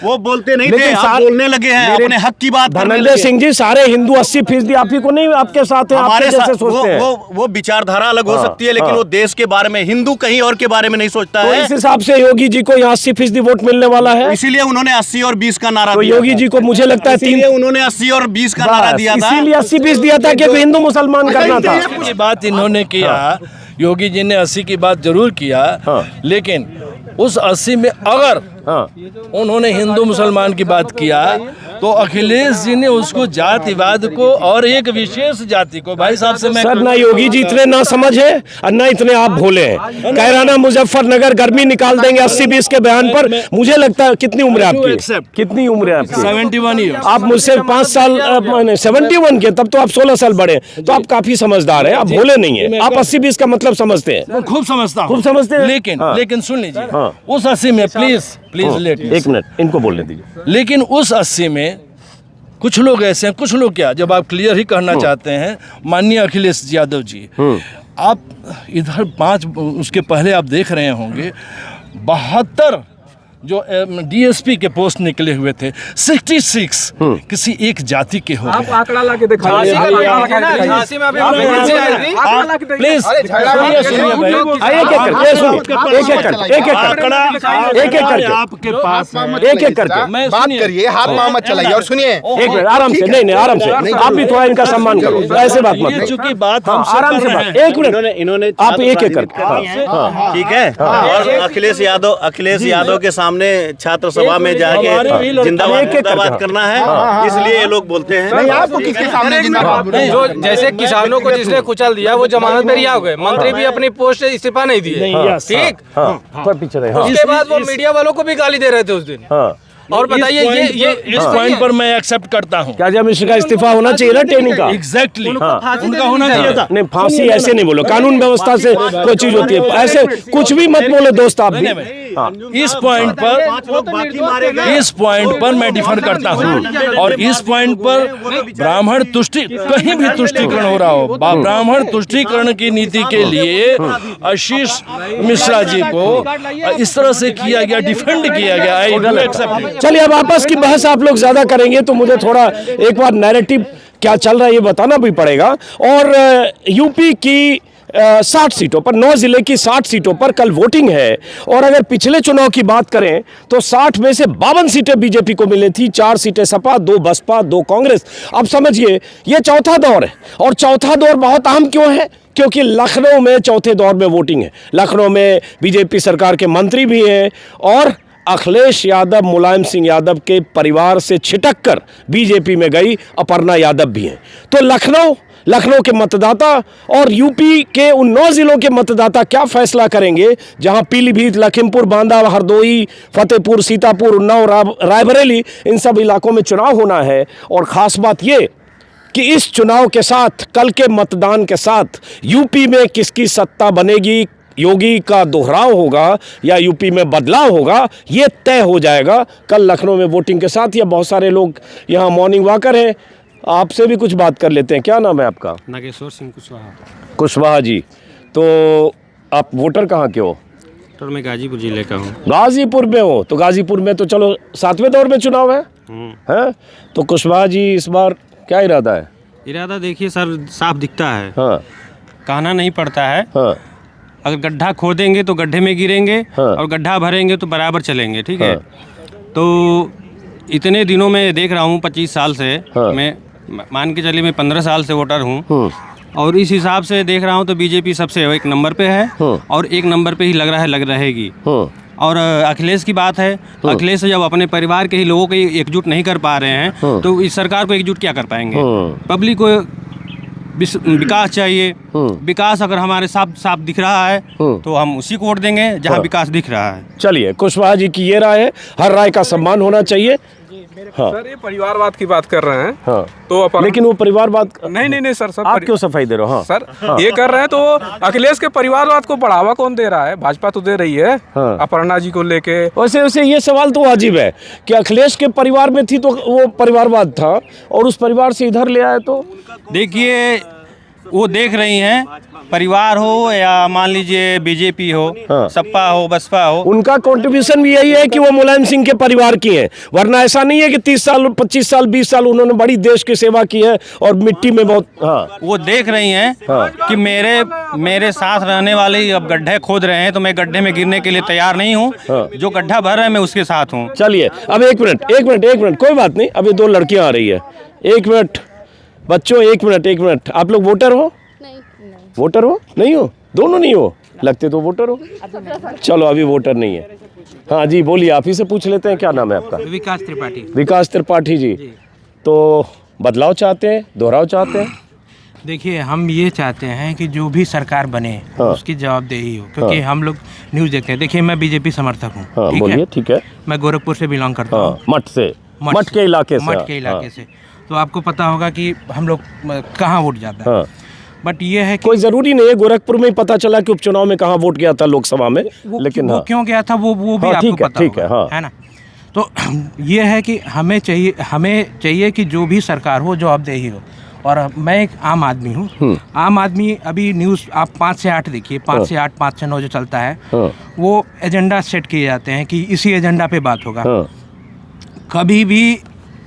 वो बोलते नहीं थे, आप बोलने लगे हैं, अपने हक की बात। धर्मेंद्र सिंह जी, सारे हिंदू 80% आप ही को नहीं, आपके साथ है, हमारे जैसे सोचते हैं। वो विचारधारा अलग हो सकती है, लेकिन वो देश के बारे में, हिंदू कहीं और के बारे में नहीं सोचता है। इस हिसाब से योगी जी को यहाँ 80% वोट मिलने वाला है, इसीलिए उन्होंने 80 और 20 का नारा दिया। योगी जी को मुझे लगता है उन्होंने 80 और 20 का नारा दिया था, इसीलिए 80-20 दिया था क्योंकि हिंदू मुसलमान करना था। ये बात इन्होंने किया, योगी जी ने 80 की बात जरूर किया, लेकिन उस 80 में अगर उन्होंने हिंदू मुसलमान की बात किया तो अखिलेश जी ने उसको जातिवाद को और एक विशेष जाति को, भाई साहब से मैं सर, ना योगी जी इतने ना समझ है और ना इतने आप भोले हैं। कैराना मुजफ्फरनगर गर्मी निकाल देंगे 80-20 के बयान पर। मुझे लगता है, कितनी उम्र है आपकी? कितनी उम्र है आपकी? 71 ईयर्स। आप मुझसे 5 साल 71 के, तब तो आप 16 साल बड़े, तो आप काफी समझदार हैं, आप भोले नहीं है। आप 80-20 का मतलब समझते हैं? खूब समझता हूँ, खूब समझते हैं। लेकिन सुन लीजिए, उस 80 में प्लीज लेट 1 मिनट, इनको बोलने दीजिए। लेकिन उस 80 में कुछ लोग ऐसे हैं, कुछ लोग क्या, जब आप क्लियर ही कहना चाहते हैं, माननीय अखिलेश यादव जी, आप इधर 5 उसके पहले आप देख रहे होंगे 72 जो डीएसपी के पोस्ट निकले हुए थे, 66 किसी एक जाति के हो। आप आंकड़ा ला के दिखाइए। प्लीज आपके पास एक करके बात करिए, हाथ पांव मत चलाइए और सुनिए। एक मिनट, आराम से, नहीं आराम से, आप भी थोड़ा इनका सम्मान करो, ऐसे बात मत करो। चूंकि बात आराम से बात, 1 मिनट, इन्होंने आप एक करके, ठीक है। और अखिलेश यादव के सामने छात्र सभा में जाके जिंदाबाद करना है, इसलिए ये लोग बोलते हैं। आपको किसके सामने जिंदाबाद? जो जैसे किसानों को जिसने कुचल दिया वो जमानत पे रिहा हो गए, मंत्री भी अपनी पोस्ट से इस्तीफा नहीं दिए, ठीक। उसके बाद वो मीडिया वालों को भी गाली दे रहे थे उस दिन। और बताइए, ये इस पॉइंट पर मैं एक्सेप्ट करता हूँ। क्या जब इसका इस्तीफा होना चाहिए ना, टेनी का? एग्जैक्टली, उनका होना चाहिए था। नहीं, फांसी ऐसे नहीं बोलो, कानून व्यवस्था से कोई चीज होती है, ऐसे कुछ भी मत बोले दोस्त आप भी। इस पॉइंट पर मैं डिफर करता हूँ। और इस पॉइंट पर ब्राह्मण तुष्टि, कहीं भी तुष्टिकरण हो रहा हो, ब्राह्मण तुष्टिकरण की नीति के लिए आशीष मिश्रा जी को इस तरह से किया गया, डिफेंड किया गया। I don't accept. चलिए, अब आपस की बहस आप लोग ज्यादा करेंगे तो मुझे थोड़ा एक बार नैरेटिव क्या चल रहा है ये बताना भी पड़ेगा। और यूपी की 60 सीटों पर, 9 जिले की 60 सीटों पर कल वोटिंग है। और अगर पिछले चुनाव की बात करें तो 60 में से 52 सीटें बीजेपी को मिली थी, 4 सीटें सपा, 2 बसपा, 2 कांग्रेस। अब समझिए ये चौथा दौर है। और चौथा दौर बहुत अहम क्यों है? क्योंकि लखनऊ में चौथे दौर में वोटिंग है। लखनऊ में बीजेपी सरकार के मंत्री भी हैं और अखिलेश यादव, मुलायम सिंह यादव के परिवार से छिटक कर बीजेपी में गई अपर्णा यादव भी हैं। तो लखनऊ के मतदाता और यूपी के उन 9 जिलों के मतदाता क्या फैसला करेंगे जहां पीलीभीत, लखीमपुर, बांदा, हरदोई, फतेहपुर, सीतापुर, उन्नाव, रायबरेली, इन सब इलाकों में चुनाव होना है। और ख़ास बात ये कि इस चुनाव के साथ, कल के मतदान के साथ यूपी में किसकी सत्ता बनेगी, योगी का दोहराव होगा या यूपी में बदलाव होगा, ये तय हो जाएगा कल लखनऊ में वोटिंग के साथ। या बहुत सारे लोग यहाँ मॉर्निंग वॉकर हैं, आपसे भी कुछ बात कर लेते हैं। क्या नाम है आपका? नागेश्वर सिंह कुशवाहा जी। तो आप वोटर कहाँ के हो? सर मैं गाजीपुर जिले का हूँ। गाजीपुर में हो? तो गाजीपुर में तो चलो 7वें दौर में चुनाव है। तो कुशवाहा जी इस बार क्या इरादा है? इरादा देखिए सर, साफ दिखता है। हाँ। कहना नहीं पड़ता है। हाँ। अगर गड्ढा खोदेंगे तो गड्ढे में गिरेंगे। हाँ। और गड्ढा भरेंगे तो बराबर चलेंगे। ठीक है। तो इतने दिनों में देख रहा हूँ 25 साल से। हाँ। मैं मान के चलिए मैं 15 साल से वोटर हूँ। और इस हिसाब से देख रहा हूँ तो बीजेपी सबसे एक नंबर पे है। और एक नंबर पे ही लग रहा है, लग रहेगी। और अखिलेश की बात है, अखिलेश जब अपने परिवार के ही लोगों को एकजुट नहीं कर पा रहे हैं तो इस सरकार को एकजुट क्या कर पाएंगे? पब्लिक को विकास चाहिए। विकास अगर हमारे साफ दिख रहा है तो हम उसी को वोट देंगे जहां विकास दिख रहा है। चलिए, कुशवाहा जी की ये राय है, हर राय का सम्मान होना चाहिए। हाँ। सर ये परिवारवाद की बात कर रहे हैं। हाँ। तो लेकिन वो परिवारवाद नहीं सर आप क्यों सफाई दे रहे हो? हाँ। सर हाँ। ये कर रहे हैं तो अखिलेश के परिवारवाद को बढ़ावा कौन दे रहा है? भाजपा तो दे रही है। हाँ। अपर्णा जी को लेके। वैसे ये सवाल तो वाजिब है कि अखिलेश के परिवार में थी तो वो परिवारवाद था और उस परिवार से इधर ले आए। तो देखिए वो देख रही हैं, परिवार हो या मान लीजिए बीजेपी हो। हाँ। सपा हो, बसपा हो, उनका कंट्रीब्यूशन भी यही है कि वो मुलायम सिंह के परिवार की हैं। वरना ऐसा नहीं है कि 30 साल, 25 साल, 20 साल उन्होंने बड़ी देश की सेवा की है और मिट्टी में बहुत। हाँ। वो देख रही हैं। हाँ। कि मेरे साथ रहने वाले अब गड्ढे खोद रहे हैं तो मैं गड्ढे में गिरने के लिए तैयार नहीं हूँ। हाँ। जो गड्ढा भर रहा है मैं उसके साथ हूँ। चलिए, अब एक मिनट, कोई बात नहीं। अभी 2 लड़कियां आ रही है। 1 मिनट बच्चों, 1 मिनट। आप लोग वोटर हो? नहीं। वोटर हो? नहीं हो? दोनों नहीं हो? लगते तो वोटर हो। चलो अभी वोटर नहीं है। हाँ जी, बोलिए, आप ही से पूछ लेते हैं। क्या नाम है आपका? विकास त्रिपाठी जी। तो बदलाव चाहते हैं, दोहराव चाहते हैं? देखिए, हम ये चाहते हैं कि जो भी सरकार बने। हाँ। उसकी जवाबदेही हो, क्योंकि हाँ। हम लोग न्यूज़ देखते हैं। देखिए, मैं बीजेपी समर्थक हूँ। हाँ, बोलिए। ठीक है। मैं गोरखपुर से बिलोंग करता हूँ। मठ के इलाके से। तो आपको पता होगा कि हम लोग कहाँ वोट जाता है। हाँ। बट ये है कि कोई ज़रूरी नहीं है गोरखपुर में ही पता चला कि उपचुनाव में कहाँ वोट गया था लोकसभा में। लेकिन वो क्यों गया था वो भी आपको पता होगा, है ना? तो ये है कि हमें चाहिए कि जो भी सरकार हो जवाबदेही हो। और मैं एक आम आदमी हूँ। आम आदमी अभी न्यूज़ आप 5 से 8 देखिए, 5 से 8, 5 से 9 जो चलता है वो एजेंडा सेट किए जाते हैं कि इसी एजेंडा पे बात होगा। कभी भी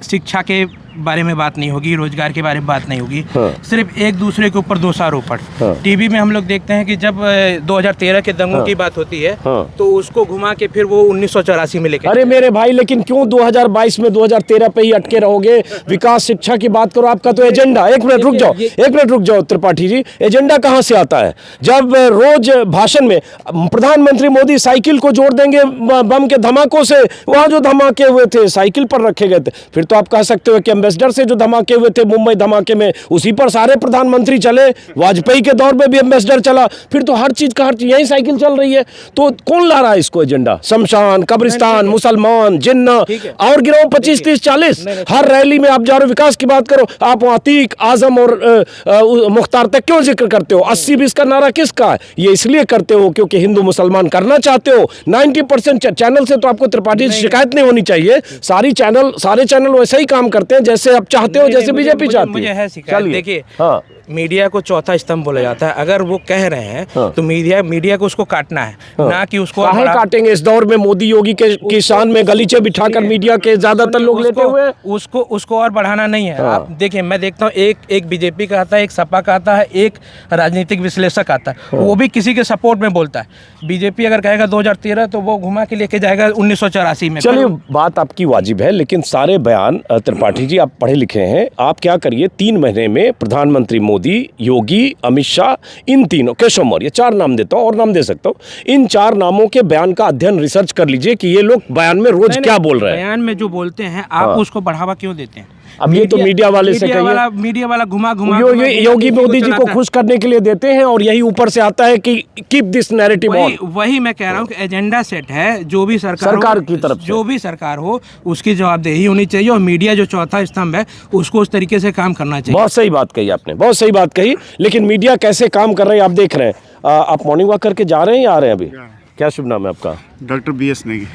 शिक्षा के बारे में बात नहीं होगी, रोजगार के बारे में बात नहीं होगी। हाँ। सिर्फ एक दूसरे के ऊपर दोषारोपण। हाँ। टीवी में हम लोग देखते हैं कि जब 2013 के दंगों की बात होती है तो उसको घुमा के फिर वो 1984 में लेके। अरे मेरे भाई, लेकिन क्यों 2022 में 2013 पे ही अटके रहोगे? विकास, शिक्षा की बात करो। आपका तो एजेंडा, एक मिनट रुक जाओ त्रिपाठी जी। एजेंडा कहाँ से आता है? जब रोज भाषण में प्रधानमंत्री मोदी साइकिल को जोड़ देंगे बम के धमाकों से, वहाँ जो धमाके हुए थे साइकिल पर रखे गए थे, फिर तो आप कह सकते हो कि एम्बेसडर से जो धमाके हुए थे मुंबई धमाके में, उसी पर सारे प्रधानमंत्री चले। वाजपेयी के दौर में भी एम्बेसडर चला, फिर तो हर चीज का हर चीज यही साइकिल चल रही है। तो कौन ला रहा है इसको एजेंडा? शमशान, कब्रिस्तान, मुसलमान, जिन्ना और गिरो 25, 30, 40। हर रैली में आप जा रहे हो, विकास की बात करो, आप वहां अतीक, आजम और मुख्तार तक क्यों जिक्र करते हो? 80-20 का नारा किसका है? ये इसलिए करते हो क्योंकि हिंदू मुसलमान करना चाहते हो। 90% चैनल से तो आपको त्रिपाठी से शिकायत नहीं होनी चाहिए। सारे चैनल वैसे ही काम करते हैं जैसे आप चाहते हो, जैसे बीजेपी चाहती मुझे है। है शिकायत। देखिए, हाँ, मीडिया को चौथा स्तंभ बोला जाता है। अगर वो कह रहे हैं तो मीडिया को उसको काटना है, ना कि उसको काहे काटेंगे? इस दौर में मोदी योगी के शान में गलीचे बिठाकर मीडिया के ज्यादातर लोग लेते हुए उसको और बढ़ाना नहीं है। आप देखिए, मैं देखता हूँ एक बीजेपी का आता है, एक सपा का आता है, एक राजनीतिक विश्लेषक आता है, वो भी किसी के सपोर्ट में बोलता है। बीजेपी अगर कहेगा 2013 तो वो घुमा के लेके जाएगा 1984 में। चलिए, बात आपकी वाजिब है, लेकिन सारे बयान त्रिपाठी जी आप पढ़े लिखे हैं, आप क्या करिए 3 महीने में प्रधानमंत्री मोदी, योगी, अमित शाह, इन तीनों, केशव मौर्य, ये 4 नाम देता हूँ और नाम दे सकता हूँ, इन 4 नामों के बयान का अध्ययन रिसर्च कर लीजिए कि ये लोग बयान में रोज क्या बोल रहे हैं। बयान में जो बोलते हैं आप उसको बढ़ावा क्यों देते हैं? अब ये तो मीडिया वाले से कहिए, मीडिया वाला घुमा योगी मोदी जी को खुश करने के लिए देते हैं और यही ऊपर से आता है कि कीप दिस नैरेटिव ऑन। वही मैं कह रहा हूँ कि एजेंडा सेट है, जो भी सरकार की तरफ जो भी सरकार हो उसकी जवाबदेही होनी चाहिए, और मीडिया जो चौथा स्तंभ है उसको उस तरीके से काम करना चाहिए। बहुत सही बात कही आपने, बहुत सही बात कही। लेकिन मीडिया कैसे काम कर रहे हैं आप देख रहे हैं। आप मॉर्निंग वॉक करके जा रहे हैं या आ रहे हैं अभी? क्या शुभ नाम है आपका? Doctor BS Negi.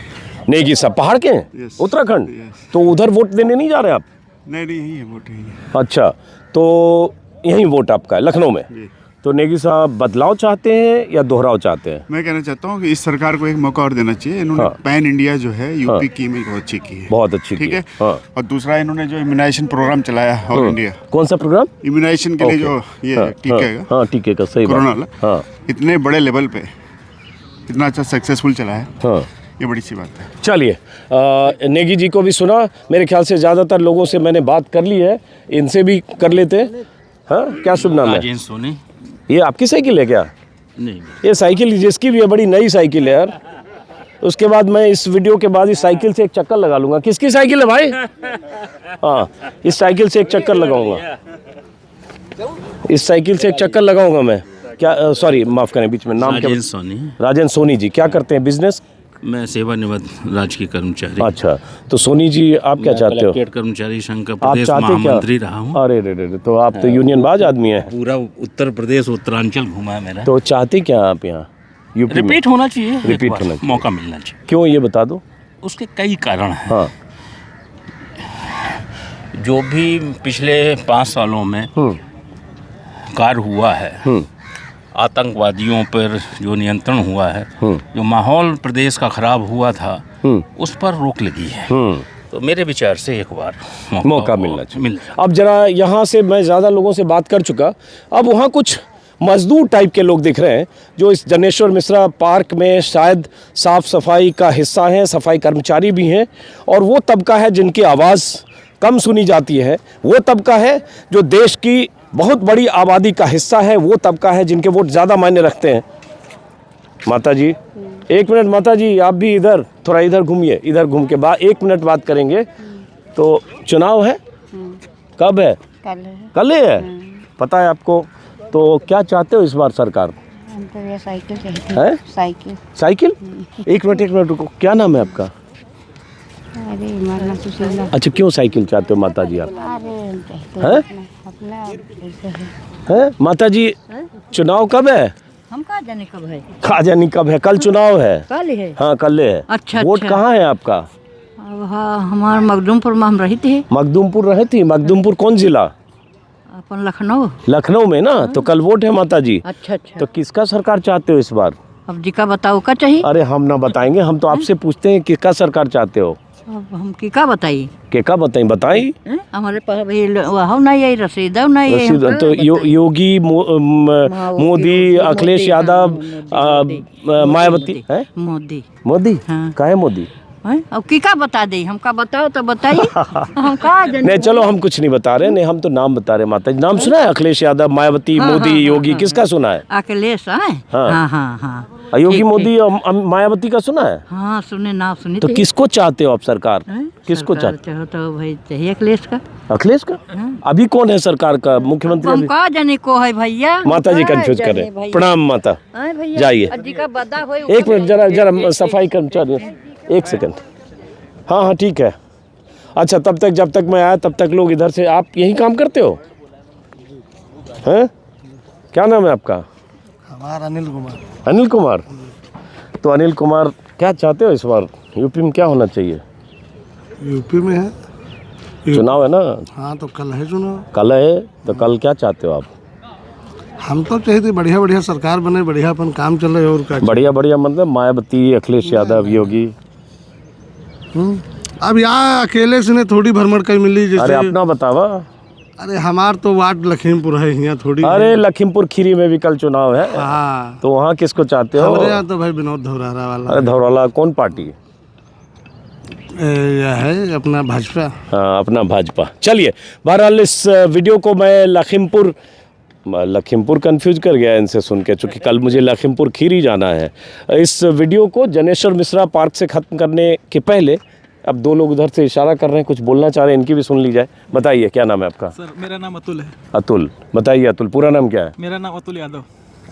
नेगी साहब पहाड़ के हैं? उत्तराखंड। तो उधर वोट देने नहीं जा रहे आप? नहीं, यही है वोट, यही है। अच्छा, तो यही वोट आपका है लखनऊ में? तो नेगी साहब बदलाव चाहते हैं या दोहराव चाहते हैं? मैं कहना चाहता हूँ कि इस सरकार को एक मौका और देना चाहिए। इन्होंने पैन इंडिया जो है यूपी की इमेज बहुत अच्छी की है, बहुत अच्छी, ठीक है। और दूसरा, इन्होंने जो इम्यूनाइजेशन प्रोग्राम चलाया ऑल इंडिया। कौन सा प्रोग्राम? इम्यूनाइजेशन के लिए जो ये टीके का, टीके का, सही कोरोना, इतने बड़े लेवल पे इतना अच्छा सक्सेसफुल चला है, ये बड़ी सी बात है। चलिए, नेगी जी को भी सुना, मेरे ख्याल से ज़्यादातर लोगों से मैंने बात कर ली है, इनसे भी कर लेते हैं। हाँ, क्या शुभ नाम है? राजेंद्र सोनी। ये आपकी साइकिल है क्या? नहीं, ये साइकिल जिसकी भी है, बड़ी नई साइकिल है यार। उसके बाद मैं इस वीडियो के बाद इस साइकिल से एक चक्कर लगा लूँगा। किसकी साइकिल है भाई? हाँ, इस साइकिल से एक चक्कर लगाऊंगा, इस साइकिल से एक चक्कर लगाऊंगा मैं। क्या, सॉरी माफ़ करें, बीच में नाम क्या? राजेंद्र सोनी। राजेंद्र सोनी जी क्या करते हैं? बिजनेस? मैं सेवानिवृत्त राजकीय कर्मचारी। अच्छा, तो सोनी जी आप क्या चाहते हो? कर्मचारी संघ का प्रदेश महामंत्री रहा हूँ। अरे रे, तो आप तो यूनियन बाज आदमी हैं। पूरा उत्तर प्रदेश, उत्तरांचल घुमा है मेरा। तो चाहते क्या आप यहाँ यूपी में? रिपीट होना चाहिए, रिपीट होना चाहिए, मौका मिलना चाहिए। क्यों, ये बता दो। उसके कई कारण हैं। हाँ, जो भी पिछले 5 सालों में कार्य हुआ है, आतंकवादियों पर जो नियंत्रण हुआ है, जो माहौल प्रदेश का खराब हुआ था, उस पर रोक लगी है। तो मेरे विचार से एक बार मौका मिलना चाहिए। अब जरा यहाँ से मैं ज़्यादा लोगों से बात कर चुका, अब वहाँ कुछ मजदूर टाइप के लोग दिख रहे हैं जो इस जनेश्वर मिश्रा पार्क में शायद साफ सफाई का हिस्सा हैं, सफाई कर्मचारी भी हैं, और वो तबका है जिनकी आवाज़ कम सुनी जाती है, वो तबका है जो देश की बहुत बड़ी आबादी का हिस्सा है, वो तबका है जिनके वोट ज़्यादा मायने रखते हैं। माता जी, 1 मिनट माता जी, आप भी इधर थोड़ा इधर घूमिए, इधर घूम के बाद 1 मिनट बात करेंगे। तो चुनाव है, कब है? कल है। पता है आपको? तो क्या चाहते हो इस बार सरकार? हम तो ये साइकिल चाहते हैं। साइकिल? 1 मिनट रुको, क्या नाम है आपका? अरे मरना सुशीला। अच्छा, क्यों साइकिल चाहते हो माता जी आप? हैं? हैं माता जी, चुनाव कब है? हम कहाँ जाने कब है? कहाँ जाने कब है? कल चुनाव है। कल है? हाँ, कल है। अच्छा, वोट कहाँ है आपका? हाँ, हमारे मखदूमपुर में हम रही थे। मखदूमपुर रहे थी? मखदूमपुर कौन जिला? अपन लखनऊ। लखनऊ में ना? तो कल वोट है माता जी। अच्छा। तो किसका सरकार चाहते हो इस बार? अब जी का बताओ, का चाहिए? अरे हम ना बताएंगे, हम तो आपसे पूछते हैं किसका सरकार चाहते हो? अब हम की का बताइए? क्या बताई? हमारे पास वह नहीं है, रसीद नहीं है। तो योगी, मोदी, अखिलेश यादव, मायावती है? मोदी। मोदी? हाँ। का है मोदी? अब किका बता दे, हमका बताओ तो बताइए। हम कहा नहीं चलो हम कुछ नहीं बता रहे, नहीं हम तो नाम बता रहे। माता जी नाम सुना है? अखिलेश यादव, मायावती, मोदी, योगी, किसका सुना है? अखिलेश है। हाँ। हाँ हाँ हाँ। योगी, मोदी और मायावती का सुना है? हाँ सुने, नाम सुनी। तो किसको चाहते हो आप सरकार? किसको चाहते हो? तो भाई चाहिए अखिलेश का। अखिलेश का? अभी कौन है सरकार का मुख्यमंत्री? हम कहा जाने को है भैया। माता जी कंफ्यूज कर रहे हैं। प्रणाम माता, जाइए। एक मिनट, जरा सफाई कर्मचारी, एक सेकंड। हाँ हाँ ठीक है। अच्छा तब तक, जब तक मैं आया तब तक लोग इधर से, आप यही काम करते हो? हैं? क्या नाम है आपका? हमारा अनिल कुमार। अनिल कुमार। तो अनिल कुमार क्या चाहते हो इस बार यूपी में क्या होना चाहिए? यूपी में है चुनाव है ना? हाँ तो कल है चुनाव। कल है तो कल क्या चाहते हो आप? हम तो चाहते बढ़िया बढ़िया सरकार बने, बढ़िया अपन काम चले। और क्या बढ़िया बढ़िया मतलब मायावती, अखिलेश यादव, योगी। अब यहाँ अकेले से ने थोड़ी भरमड़ कर मिली जैसे। अरे अपना बतावा। अरे हमार तो वार्ड लखीमपुर है, यहाँ थोड़ी। अरे लखीमपुर खीरी में भी कल चुनाव है। हाँ तो वहाँ किसको चाहते हो? हमारे यहाँ तो भाई विनोद धौरारा वाला। अरे धौराला कौन पार्टी? यह है अपना भाजपा। हाँ अपना भाजपा। चलिए बहरहाल इस वीडियो को मैं लखीमपुर कंफ्यूज कर गया इनसे सुन के, चूँकि कल मुझे लखीमपुर खीरी जाना है। इस वीडियो को जनेश्वर मिश्रा पार्क से ख़त्म करने के पहले अब दो लोग उधर से इशारा कर रहे हैं, कुछ बोलना चाह रहे हैं, इनकी भी सुन ली जाए। बताइए क्या नाम है आपका? सर मेरा नाम अतुल है। अतुल, बताइए अतुल, पूरा नाम क्या है? मेरा नाम अतुल यादव।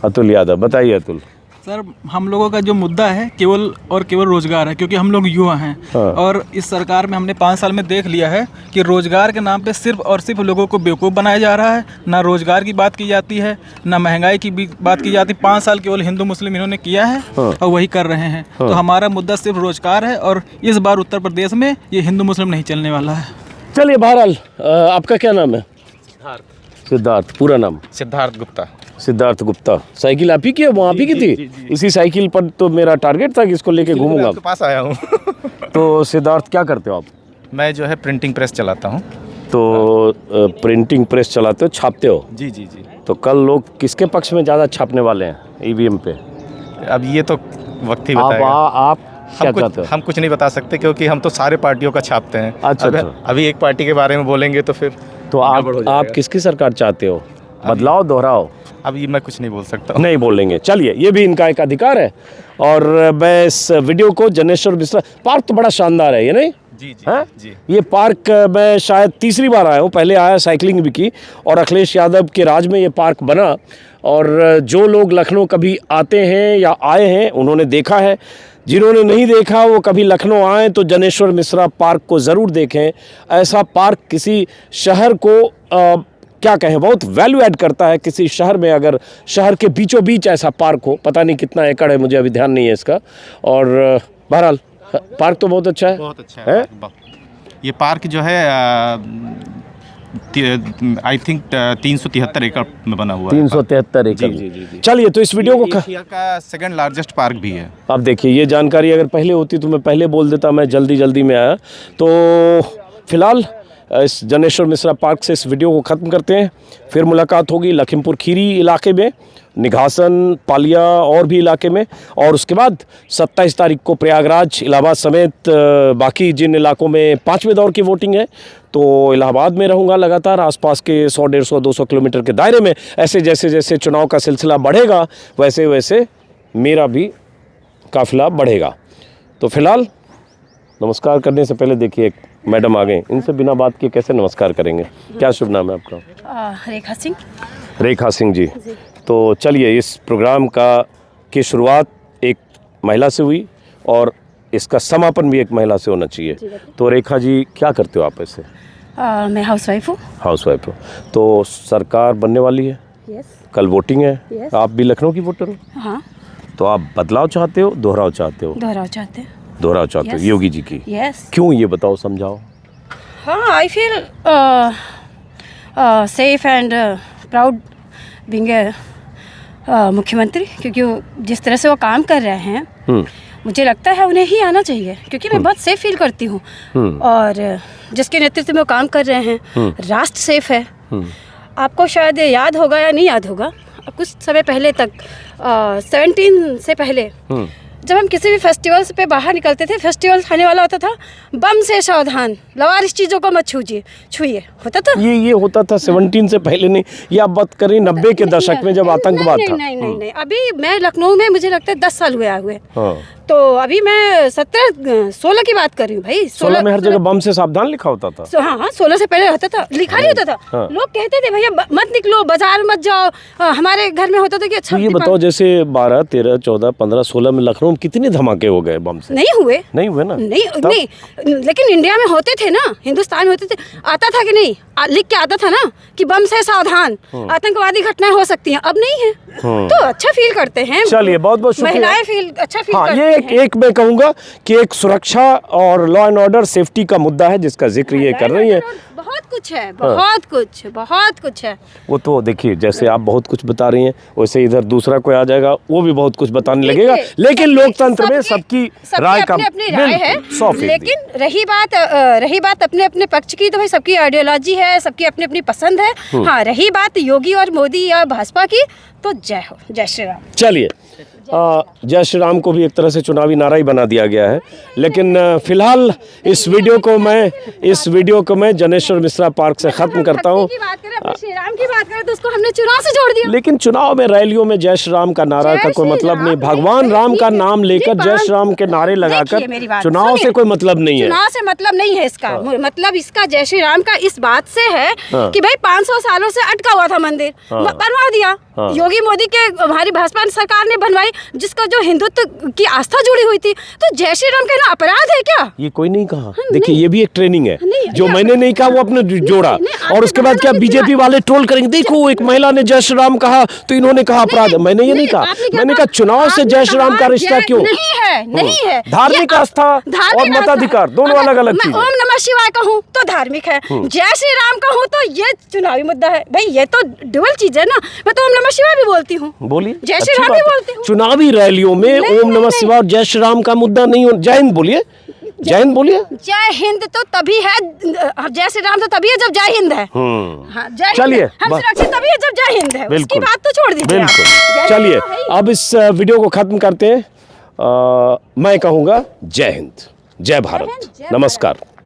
अतुल यादव, बताइए अतुल। सर हम लोगों का जो मुद्दा है केवल और केवल रोजगार है, क्योंकि हम लोग युवा हैं। हाँ। और इस सरकार में हमने 5 साल में देख लिया है कि रोजगार के नाम पे सिर्फ और सिर्फ लोगों को बेवकूफ़ बनाया जा रहा है। ना रोजगार की बात की जाती है, ना महंगाई की भी बात की जाती है। 5 साल केवल हिंदू मुस्लिम इन्होंने किया है। हाँ। और वही कर रहे हैं। हाँ। तो हमारा मुद्दा सिर्फ रोजगार है, और इस बार उत्तर प्रदेश में ये हिंदू मुस्लिम नहीं चलने वाला है। चलिए बहरहाल आपका क्या नाम है? सिद्धार्थ। पूरा नाम? सिद्धार्थ गुप्ता। सिद्धार्थ गुप्ता। साइकिल आप ही की है? वो आप ही की थी? इसी साइकिल पर तो मेरा टारगेट था कि इसको लेके घूमूंगा। आपके पास आया हूँ। तो सिद्धार्थ क्या करते हो आप? मैं जो है प्रिंटिंग प्रेस चलाता हूँ। तो प्रिंटिंग प्रेस चलाते हो, छापते हो? जी जी जी। तो कल लोग किसके पक्ष में ज़्यादा छापने वाले हैं ईवीएम पे? अब ये तो वक्त ही बताएगा। आप क्या चाहते हो? हम कुछ नहीं बता सकते, क्योंकि हम तो सारे पार्टियों का छापते हैं। अच्छा। अभी एक पार्टी के बारे में बोलेंगे तो फिर तो आप किसकी सरकार चाहते हो? बदलाव, दोहराओ? अब ये मैं कुछ नहीं बोल सकता। नहीं बोलेंगे। चलिए ये भी इनका एक अधिकार है। और मैं इस वीडियो को जनेश्वर मिश्रा पार्क तो बड़ा शानदार है, ये नहीं? जी जी, जी। ये पार्क मैं शायद तीसरी बार आया हूँ, पहले आया साइकिलिंग भी की, और अखिलेश यादव के राज में ये पार्क बना। और जो लोग लखनऊ कभी आते हैं या आए हैं उन्होंने देखा है, जिन्होंने नहीं देखा वो कभी लखनऊ आए तो जनेश्वर मिश्रा पार्क को ज़रूर देखें। ऐसा पार्क किसी शहर को क्या कहें, बहुत वैल्यू ऐड करता है किसी शहर में। अगर शहर के बीचों बीच ऐसा पार्क हो, पता नहीं कितना एकड़ है, मुझे अभी ध्यान नहीं है इसका। और बहरहाल पार्क तो बहुत अच्छा है। बहुत अच्छा है? ये पार्क जो है आई थिंक 373 एकड़ में बना हुआ है। 373 एकड़। जी। चलिए तो इस वीडियो को एशिया का सेकंड लार्जेस्ट पार्क भी है। अब देखिए ये जानकारी अगर पहले होती तो मैं पहले बोल देता, मैं जल्दी में आया। तो फिलहाल इस जनेश्वर मिश्रा पार्क से इस वीडियो को ख़त्म करते हैं। फिर मुलाकात होगी लखीमपुर खीरी इलाके में, निघासन, पालिया और भी इलाके में। और उसके बाद 27 तारीख को प्रयागराज, इलाहाबाद समेत बाकी जिन इलाकों में 5वें दौर की वोटिंग है, तो इलाहाबाद में रहूँगा लगातार आसपास के 100, 150, 200 किलोमीटर के दायरे में। ऐसे जैसे चुनाव का सिलसिला बढ़ेगा वैसे वैसे मेरा भी काफिला बढ़ेगा। तो फिलहाल नमस्कार करने से पहले देखिए एक मैडम आ गए, इनसे बिना बात किए कैसे नमस्कार करेंगे? क्या शुभ नाम है आपका? रेखा सिंह। रेखा सिंह जी। तो चलिए इस प्रोग्राम की शुरुआत एक महिला से हुई और इसका समापन भी एक महिला से होना चाहिए। तो रेखा जी क्या करते हो आप ऐसे? मैं हाउसवाइफ हूँ। हाउसवाइफ हो। तो सरकार बनने वाली है। यस। कल वोटिंग है। यस। आप भी लखनऊ की वोटर हो? हाँ। तो आप बदलाव चाहते हो, दोहराव चाहते हो? दोहराव चाहते हैं। दोहराव चाहते हो योगी जी की? यस। क्यों, ये बताओ, समझाओ। हाँ, I feel safe and proud being मुख्यमंत्री, क्योंकि जिस तरह से वो काम कर रहे हैं मुझे लगता है उन्हें ही आना चाहिए, क्योंकि मैं बहुत सेफ फील करती हूँ। और जिसके नेतृत्व में वो काम कर रहे हैं, राष्ट्र सेफ है। आपको शायद याद होगा या नहीं याद होगा, कुछ समय पहले तक 17 से पहले जब हम किसी भी फेस्टिवल्स पे बाहर निकलते थे, फेस्टिवल आने वाला होता था, बम से सावधान, लवारिस चीज़ों को मत छूइए, होता था। ये होता था 17 से पहले नहीं, ये आप बात करें 90 के दशक में जब आतंकवाद था। नहीं, अभी मैं लखनऊ में मुझे लगता है 10 साल हुए। हाँ। तो अभी मैं 16 की बात कर रही हूँ भाई। 16 में हर जगह बम से सावधान लिखा होता था। हाँ, 16 से पहले होता था, लिखा नहीं होता था। हाँ। लोग कहते थे भैया मत निकलो, बाजार मत जाओ। हमारे घर में होता था कि अच्छा। तो ये बताओ, जैसे 12, 13, 14, 15, 16 में लखनऊ में कितने धमाके हो गए बम से? नहीं हुए ना। नहीं, लेकिन इंडिया में होते थे ना, हिंदुस्तान में होते थे। आता था कि नहीं, लिख के आता था ना कि बम से सावधान, आतंकवादी घटनाएं हो सकती हैं। अब नहीं है, तो अच्छा फील करते हैं। चलिए, बहुत बहुत शुक्रिया। महिलाएं अच्छा फील करती हैं। एक मैं कहूँगा कि एक सुरक्षा और लॉ एंड ऑर्डर सेफ्टी का मुद्दा है जिसका जिक्र ये कर रही है। बहुत कुछ है, बहुत कुछ है। वो तो देखिए, जैसे आप बहुत कुछ बता रही हैं, वैसे इधर दूसरा कोई आ जाएगा, वो भी बहुत कुछ बताने लगेगा। लेकिन लोकतंत्र में सबकी राय का अपनी राय है। लेकिन रही बात अपने अपने पक्ष की, तो भाई सबकी आइडियोलॉजी है, सबकी अपनी अपनी पसंद है। हाँ, रही बात योगी और मोदी या भाजपा की, तो जय हो, जय श्री राम। चलिए, जय श्री राम को भी एक तरह से चुनावी नारा ही बना दिया गया है। लेकिन फिलहाल इस वीडियो को मैं जनेश्वर मिश्रा पार्क से ख़त्म करता हूँ। श्री राम की बात करें तो उसको हमने चुनाव से जोड़ दिया। लेकिन चुनाव में रैलियों में जय श्री राम का नारा का कोई मतलब नहीं। भगवान राम का नाम लेकर जय श्री राम के नारे लगाकर चुनाव से कोई मतलब नहीं है। चुनाव से मतलब नहीं है इसका। मतलब इसका जय श्री राम का इस बात से है कि भाई 500 सालों से अटका हुआ था मंदिर, बनवा दिया। योगी मोदी के हमारी भाजपा सरकार ने बनवाई, जिसका जो हिंदुत्व की आस्था जुड़ी हुई थी। तो जय श्री राम कहना अपराध है क्या? ये कोई नहीं कहा। देखिए, ये भी एक ट्रेनिंग है। जो मैंने नहीं कहा वो अपने जोड़ा, और उसके बाद क्या बीजेपी वाले ट्रोल करेंगे, देखो एक महिला ने जय श्री राम कहा तो इन्होंने कहा अपराध। मैंने ये नहीं कहा। मैंने कहा चुनाव से जय श्री राम का रिश्ता क्यों? नहीं है। धार्मिक आस्था और मताधिकार दोनों अलग अलग चीज। ओम नमः शिवाय कहूँ तो धार्मिक है, जय श्री राम कहूँ तो ये चुनावी मुद्दा है। भाई ये तो डुअल चीज है ना। मैं तो ओम नमः शिवाय भी बोलती हूँ। बोलिए, जय श्री राम भी बोलती हूँ। चुनावी रैलियों में ओम नमः शिवाय और जय श्री राम का मुद्दा नहीं हो। जय हिंद बोलिए, जय हिंद बोलिए। जय हिंद तो तभी है, जय श्री राम तो तभी है जब जय हिंद है। हाँ, चलिए, हम सुरक्षित तभी है जब जय हिंद है। उसकी बात तो छोड़ दीजिए। बिल्कुल। चलिए, अब इस वीडियो को खत्म करते हैं। मैं कहूँगा जय हिंद, जय भारत, नमस्कार।